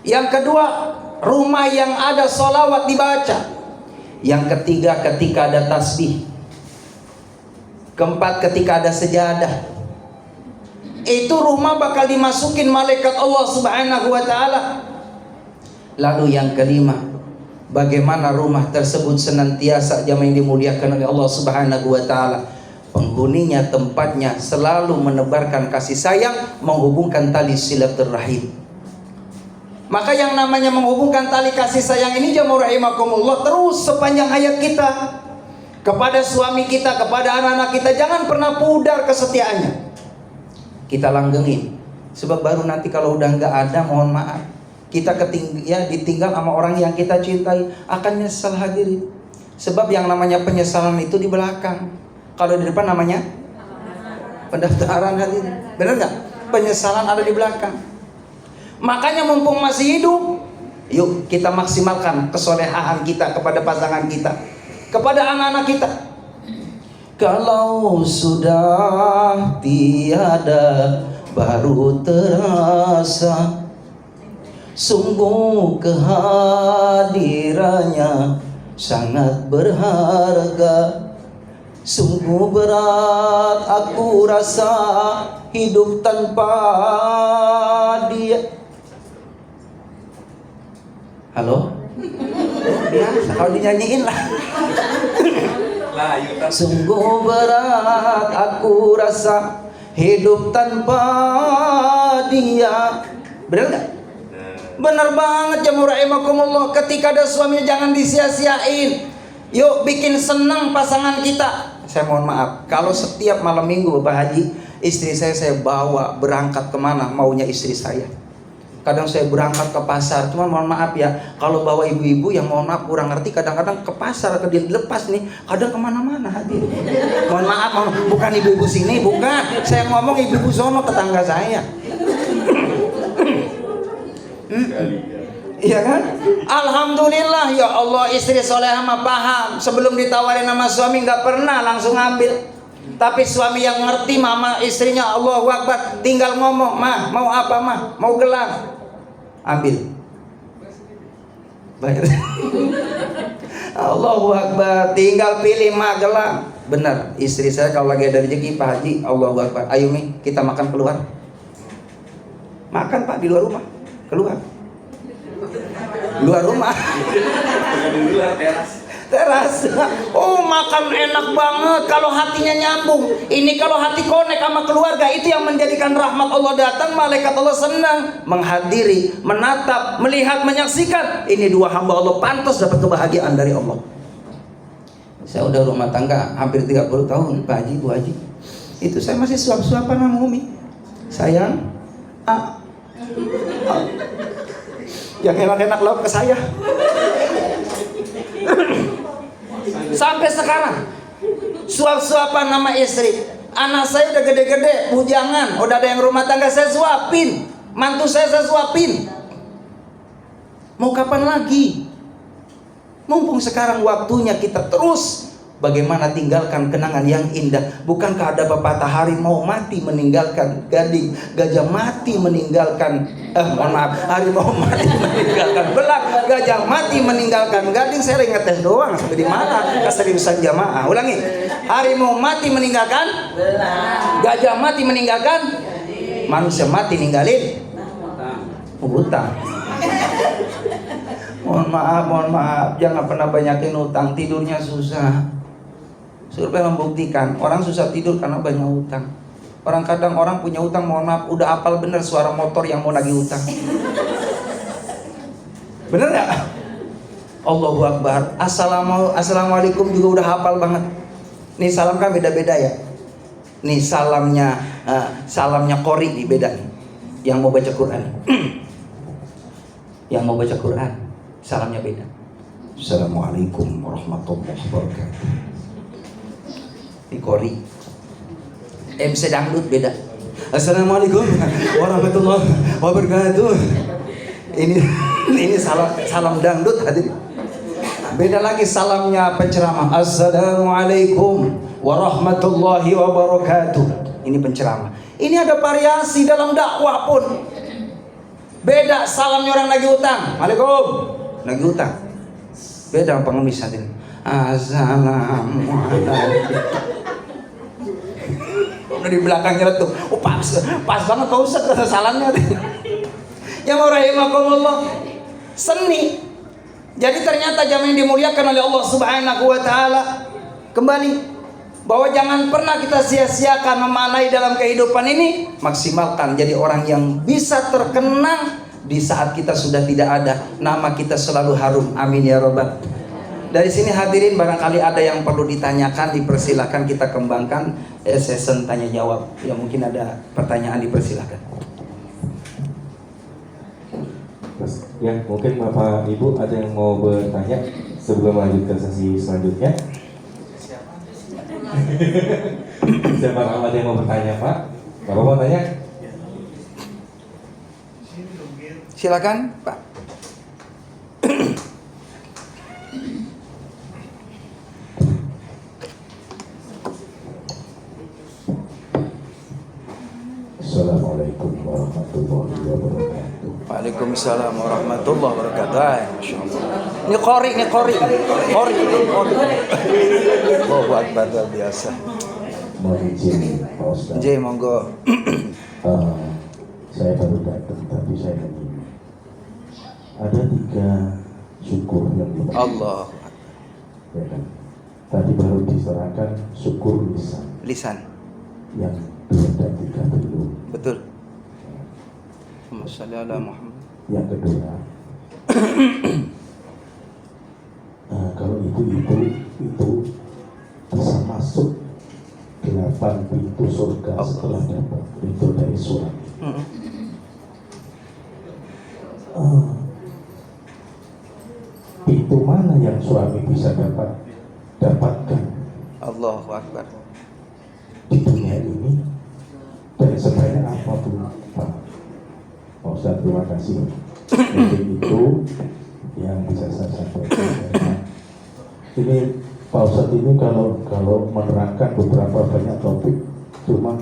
Yang kedua, rumah yang ada sholawat dibaca. Yang ketiga, ketika ada tasbih. Keempat, ketika ada sejadah. Itu rumah bakal dimasukin malaikat Allah Subhanahu wa ta'ala. Lalu yang kelima, bagaimana rumah tersebut senantiasa jamaah yang dimuliakan oleh Allah Subhanahu wa ta'ala, penghuninya, tempatnya selalu menebarkan kasih sayang, menghubungkan tali silaturahim. Maka yang namanya menghubungkan tali kasih sayang ini jamaah rahimakumullah terus sepanjang hayat kita, kepada suami kita, kepada anak-anak kita, jangan pernah pudar kesetiaannya. Kita langgengin, sebab baru nanti kalau udah nggak ada, mohon maaf, kita ditinggal sama orang yang kita cintai, akan nyesal hadirin. Sebab yang namanya penyesalan itu di belakang. Kalau di depan namanya pendaftaran hadirin. Benar nggak? Penyesalan ada di belakang. Makanya mumpung masih hidup, yuk kita maksimalkan kesolehan kita kepada pasangan kita, kepada anak-anak kita. Kalau sudah tiada baru terasa, sungguh kehadirannya sangat berharga. Sungguh berat aku rasa hidup tanpa dia. Halo? Biasa kalau dinyanyiin lah. Sungguh berat aku rasa hidup tanpa dia. Benar nggak? Benar banget jamaah rahimakumullah. Ketika ada suaminya jangan disia-siain. Yuk bikin senang pasangan kita. Saya mohon maaf, kalau setiap malam minggu Pak Haji, istri saya bawa berangkat kemana maunya istri saya. Kadang saya berangkat ke pasar, cuma mohon maaf ya, kalau bawa ibu-ibu yang mohon maaf kurang ngerti, kadang-kadang ke pasar, dilepas nih, kadang kemana-mana hadir. Mohon maaf, bukan ibu-ibu sini, bukan. Saya ngomong ibu-ibu sono, tetangga saya. Iya kan? Alhamdulillah ya Allah, istri solehah mah paham. Sebelum ditawarin sama suami nggak pernah langsung ambil. Tapi suami yang ngerti mama istrinya, Allahu Akbar, tinggal ngomong, mah mau apa mah, mau gelang, ambil, bayar. Allahu Akbar, tinggal pilih mah gelang. Benar, istri saya kalau lagi ada rezeki Pak Haji, Allahu Akbar, ayo nih kita makan keluar. Makan Pak di luar rumah, keluar. Luar rumah. Teras. Oh, makan enak banget kalau hatinya nyambung. Ini kalau hati konek sama keluarga, itu yang menjadikan rahmat Allah datang, malaikat Allah senang menghadiri, menatap, melihat, menyaksikan. Ini dua hamba Allah pantas dapat kebahagiaan dari Allah. Saya udah rumah tangga hampir 30 tahun, Pak Haji, Bu Haji. Itu saya masih suap-suapan sama Umi. Sayang, yang enak-enak lauk ke saya. Sampai sekarang suap-suapan nama istri. Anak saya udah gede-gede, bujangan, udah ada yang rumah tangga, saya suapin. Mantu saya suapin. Mau kapan lagi? Mumpung sekarang waktunya kita terus. Bagaimana tinggalkan kenangan yang indah. Bukankah ada pepatah harimau mati meninggalkan gading, gajah mati meninggalkan harimau mati meninggalkan belang, gajah mati meninggalkan gading. Saya ngetes doang sampai di mana keseriusan jamaah. Ulangi. Harimau mati meninggalkan belang, gajah mati meninggalkan gading, manusia mati ninggalin hutang. Mohon maaf, jangan pernah banyakin utang, tidurnya susah. Survei membuktikan orang susah tidur karena banyak utang. Kadang orang punya utang, mohon maaf, udah hafal bener suara motor yang mau nagih utang. Bener nggak? Allahu Akbar. Assalamualaikum juga udah hafal banget. Nih salam kan beda-beda ya. Nih salamnya Qori nih beda nih. Yang mau baca Quran. Yang mau baca Quran salamnya beda. Assalamualaikum warahmatullahi wabarakatuh. Di Kori. MC dangdut beda. Assalamualaikum warahmatullahi wabarakatuh. Ini salam dangdut hadirin. Beda lagi salamnya penceramah. Assalamualaikum warahmatullahi wabarakatuh. Ini penceramah. Ini ada variasi dalam dakwah pun. Beda salamnya orang nagih utang. Waalaikum. Nagih utang. Beda sama pengemis hadirin. Assalamualaikum. Udah di belakangnya tuh. Oh, pas banget Pak Ustaz kata salamnya. Ya rahimakumullah. Seni. Jadi ternyata jamaah yang dimuliakan oleh Allah Subhanahu wa taala, kembali bahwa jangan pernah kita sia-siakan memaknai dalam kehidupan ini, maksimalkan jadi orang yang bisa terkenang di saat kita sudah tidak ada, nama kita selalu harum. Amin ya rabbal. Dari sini hadirin barangkali ada yang perlu ditanyakan, dipersilahkan kita kembangkan session tanya jawab. Ya mungkin ada pertanyaan, dipersilahkan. Ya, mungkin Bapak Ibu ada yang mau bertanya sebelum lanjut ke sesi selanjutnya. Siapa ada yang mau bertanya, Pak? Bapak mau tanya? Silakan, Pak. Assalamualaikum warahmatullahi wabarakatuh. Waalaikumsalam warahmatullahi wabarakatuh. Masya Allah. Ini kori. Allahu Akbar, luar biasa. Mohon izin Pak Ustaz. J, monggo. Saya baru datang tapi saya ingin ada 3 syukur yang berbahagia. Allah. Ya kan? Tadi baru diserahkan syukur lisan. Yang 2 dan 3 belum. Betul. Shalli ala Muhammad. Yang kedua, kalau itu bisa masuk 8 pintu surga setelah dapat itu dari suami. Pintu mana yang suami bisa dapatkan Allahu Akbar. di dunia ini dan sebanyak apapun, Pak Ustaz, terima kasih. Mungkin itu yang bisa saya sampaikan. Ini Pak Ustaz ini kalau menerangkan beberapa banyak topik, cuma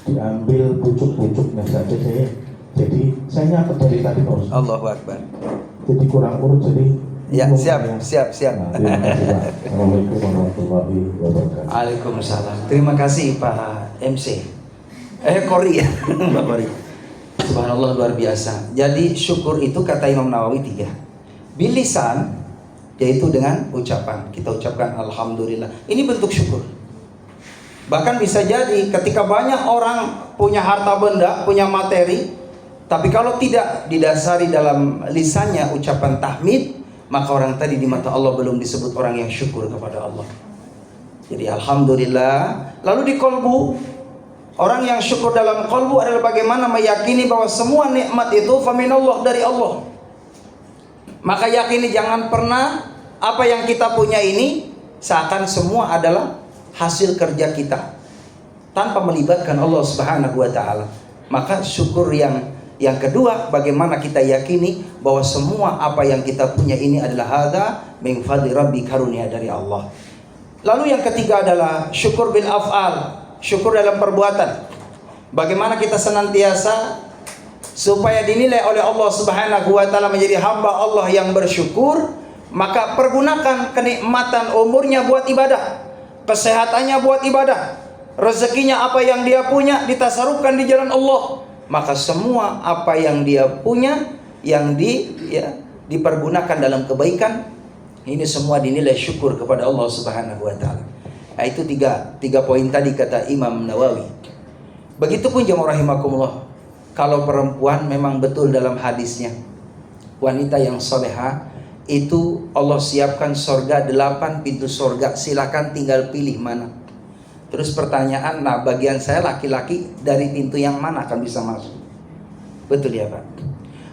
diambil pucuk-pucuknya saja saya. Jadi saya nyatet dari tadi Pak Ustaz. Allahu Akbar. Jadi kurang urut jadi. Ya, siap. Nah, terima kasih Pak. Assalamualaikum warahmatullahi wabarakatuh. Waalaikumsalam. Terima kasih Pak MC. Kori ya, Mbak Kori. Subhanallah, luar biasa. Jadi syukur itu kata Imam Nawawi 3. Bilisan, yaitu dengan ucapan. Kita ucapkan alhamdulillah. Ini bentuk syukur. Bahkan bisa jadi ketika banyak orang punya harta benda, punya materi, tapi kalau tidak didasari dalam lisannya ucapan tahmid, maka orang tadi di mata Allah belum disebut orang yang syukur kepada Allah. Jadi alhamdulillah. Lalu di kolbu, orang yang syukur dalam kolbu adalah bagaimana meyakini bahwa semua nikmat itu faminallah, dari Allah. Maka yakini jangan pernah apa yang kita punya ini seakan semua adalah hasil kerja kita tanpa melibatkan Allah Subhanahu wa taala. Maka syukur yang kedua, bagaimana kita yakini bahwa semua apa yang kita punya ini adalah hadza min fadli rabbi, karunia dari Allah. Lalu yang ketiga adalah syukur bil af'al, syukur dalam perbuatan. Bagaimana kita senantiasa supaya dinilai oleh Allah Subhanahu wa taala menjadi hamba Allah yang bersyukur, maka pergunakan kenikmatan umurnya buat ibadah, kesehatannya buat ibadah, rezekinya apa yang dia punya ditasarufkan di jalan Allah. Maka semua apa yang dia punya yang dipergunakan dalam kebaikan, ini semua dinilai syukur kepada Allah Subhanahu wa taala. Nah, itu tiga poin tadi kata Imam Nawawi. Begitupun jemaah rahimakumullah, kalau perempuan memang betul dalam hadisnya, wanita yang soleha itu Allah siapkan sorga, 8 pintu sorga, silakan tinggal pilih mana. Terus pertanyaan, nah bagian saya laki-laki dari pintu yang mana akan bisa masuk? Betul ya Pak?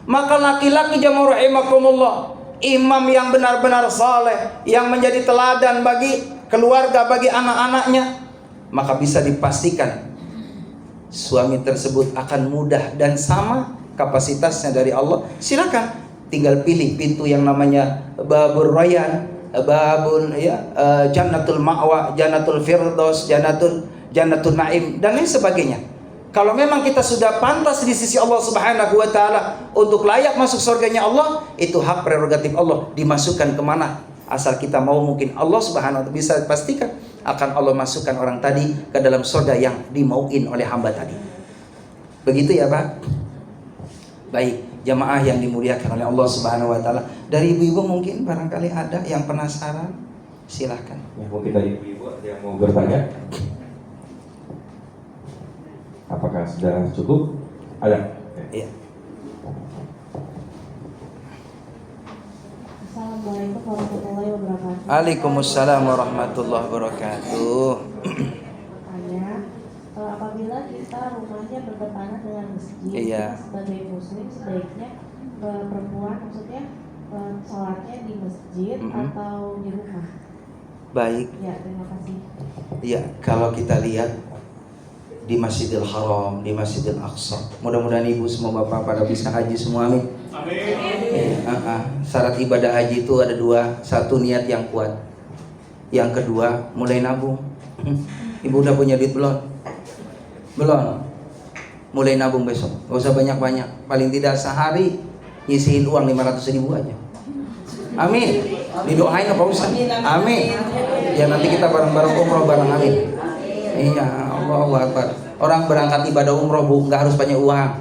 Maka laki-laki jamaah rahimakumullah, imam yang benar-benar saleh, yang menjadi teladan bagi keluarga, bagi anak-anaknya, maka bisa dipastikan suami tersebut akan mudah dan sama kapasitasnya dari Allah. Silakan, tinggal pilih pintu yang namanya babur rayyan, babun jannatul ma'wa, jannatul firdaus, jannatul naim dan lain sebagainya. Kalau memang kita sudah pantas di sisi Allah Subhanahu wa taala untuk layak masuk surganya Allah, itu hak prerogatif Allah, dimasukkan kemana asal kita mau. Mungkin Allah Subhanahu wa taala bisa pastikan akan Allah masukkan orang tadi ke dalam surga yang dimauin oleh hamba tadi. Begitu ya Pak? Baik, jamaah yang dimuliakan oleh Allah Subhanahu wa taala. Dari ibu-ibu mungkin barangkali ada yang penasaran, silahkan. Ya, mungkin dari ibu ada yang mau bertanya. Apakah sudah cukup? Ada? Iya. Assalamualaikum warahmatullahi wabarakatuh. Waalaikumsalam warahmatullahi wabarakatuh. Tanya, apabila kita rumahnya berdekatan dengan masjid, Iya. kita sebagai muslim sebaiknya perempuan maksudnya sholatnya di masjid atau di rumah? Baik. Ya, terima kasih. Ya, kalau kita lihat di Masjidil Haram, di Masjidil Aqsa, mudah-mudahan ibu semua bapak pada bisa haji semua, amin. Syarat ibadah haji itu ada dua. Satu, niat yang kuat. Yang kedua, mulai nabung. Ibu udah punya duit belum? Belum. Mulai nabung besok. Gak usah banyak-banyak. Paling tidak sehari nyisihin uang 500.000 aja. Amin. Didoain apa usah? Amin. Ya nanti kita bareng-bareng umroh bareng, amin. Iya, Allahu Akbar. Orang berangkat ibadah umroh bu, nggak harus banyak uang,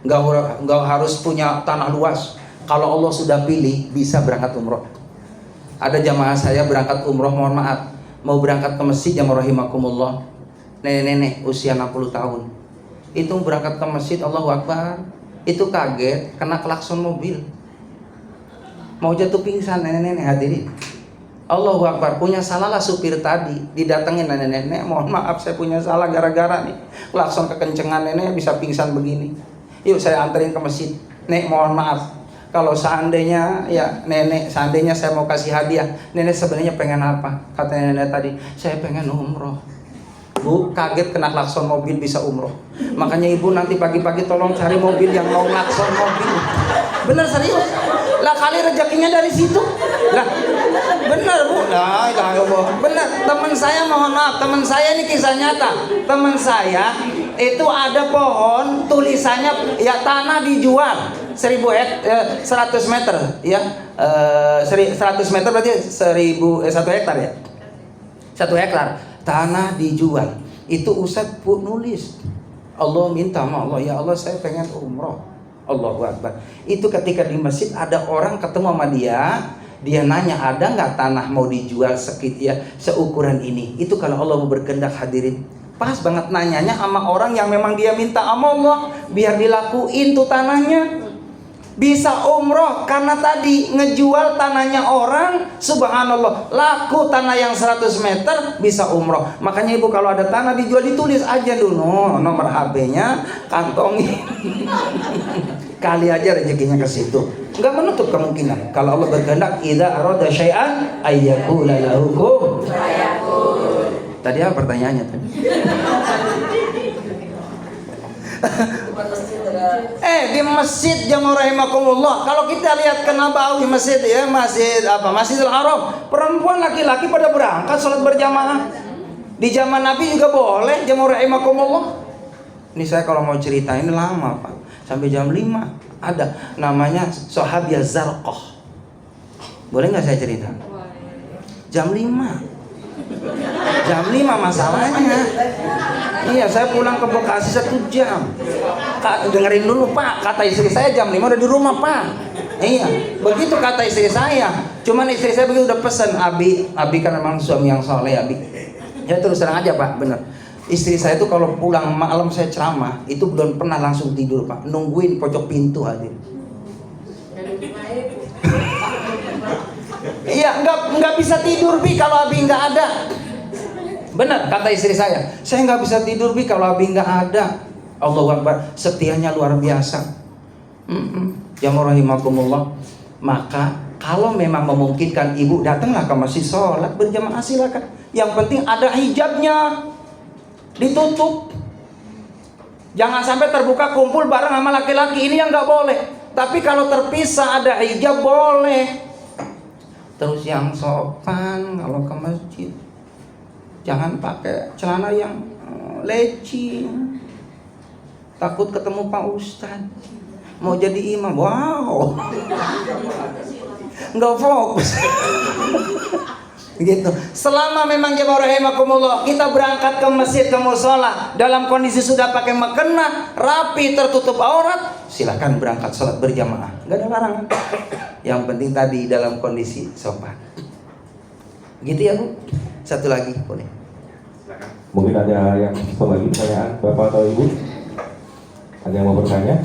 nggak harus punya tanah luas. Kalau Allah sudah pilih, bisa berangkat umroh. Ada jamaah saya berangkat umroh, mohon maaf, mau berangkat ke masjid jamaah rahimakumullah, nenek-nenek usia 60 tahun. Itu berangkat ke masjid, Allahu Akbar, itu kaget kena klakson mobil, mau jatuh pingsan nenek-nenek. Hadirin, Allahu Akbar, punya salah lah supir tadi. Didatengin nenek-nenek, mohon maaf saya punya salah gara-gara nih klakson kekencengan, nenek bisa pingsan begini. Yuk saya anterin ke masjid. Nek, mohon maaf, kalau seandainya ya nenek, seandainya saya mau kasih hadiah, nenek sebenarnya pengen apa? Kata nenek tadi, saya pengen umroh. Bu, kaget kena klakson mobil bisa umroh. Makanya ibu nanti pagi-pagi tolong cari mobil yang mau klakson mobil. Bener, serius. Lah kali rezekinya dari situ. Lah bener bu, lah bener. Teman saya, mohon maaf, teman saya ini kisah nyata. Teman saya itu ada pohon tulisannya ya tanah dijual 100 meter ya, 100 meter berarti 1 hektar ya, 1 hektar tanah dijual. Itu Ustadz bu nulis, Allah minta sama Allah, ya Allah saya pengen umroh. Allahu Akbar. Itu ketika di masjid ada orang ketemu sama dia nanya, ada nggak tanah mau dijual seukuran ini. Itu kalau Allah mau berkehendak, hadirin, pas banget nanyanya sama orang yang memang dia minta sama Allah biar dilakuin tuh tanahnya. Bisa umroh karena tadi ngejual tanahnya orang, subhanallah, laku tanah yang 100 meter bisa umroh. Makanya ibu kalau ada tanah dijual ditulis aja dulu nomor HP-nya, kantongin. Kali aja rezekinya ke situ. Enggak menutup kemungkinan kalau Allah berkehendak, idza arada syai'an ayyakula lahu kun fayakun. Tadi apa pertanyaannya tadi? Di masjid jamaah rahimakumullah, kalau kita lihat ke Nabawi masjid ya, Masjidil Haram, perempuan laki-laki pada berangkat sholat berjamaah. Di zaman Nabi juga boleh jamaah rahimakumullah. Ini saya kalau mau cerita ini lama Pak, sampai jam 5 ada namanya Sahabiyah Zarqah. Boleh nggak saya cerita? Jam 5 masalahnya. Iya, saya pulang ke Bekasi 1 jam. Dengerin dulu Pak, kata istri saya jam 5 udah di rumah Pak. Iya, begitu kata istri saya. Cuman istri saya begitu udah pesen, Abi kan memang suami yang soleh Abi. Ya terus terang aja Pak, bener. Istri saya tuh kalau pulang malam saya ceramah, itu belum pernah langsung tidur Pak, nungguin pojok pintu hadir. Iya, nggak bisa tidur Bi kalau Abi nggak ada. Benar kata istri saya nggak bisa tidur Bi kalau Abi nggak ada. Allahu Akbar, setianya luar biasa. Jamaah rahimakumullah. Maka kalau memang memungkinkan ibu datanglah ke masjid sholat berjamaah, silakan. Yang penting ada hijabnya, ditutup. Jangan sampai terbuka kumpul bareng sama laki-laki, ini yang nggak boleh. Tapi kalau terpisah ada hijab boleh. Terus yang sopan kalau ke masjid, jangan pakai celana yang leci. Takut ketemu Pak Ustadz, mau jadi imam, wow, nggak fokus. Gitu. Selama memang jemaah rahimakumullah kita berangkat ke masjid, ke mushola dalam kondisi sudah pakai mukena, rapi, tertutup aurat, silahkan berangkat sholat berjamaah, nggak ada larangan. Yang penting tadi dalam kondisi sopan. Gitu ya Bu. Satu lagi boleh. Silakan. Mungkin ada yang satu lagi pertanyaan Bapak atau Ibu? Ada yang mau bertanya?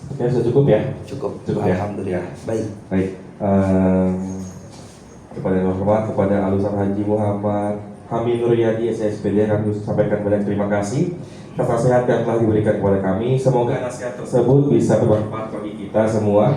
Oke, sudah cukup ya? Cukup Ya? Alhamdulillah. Baik. Baik. Kepada yang hormat kepada Alusan Haji Muhammad Hamid Nuryadi SSPD, kami sampaikan banyak terima kasih atas nasihat yang telah diberikan kepada kami. Semoga nasihat tersebut bisa bermanfaat bagi kita semua.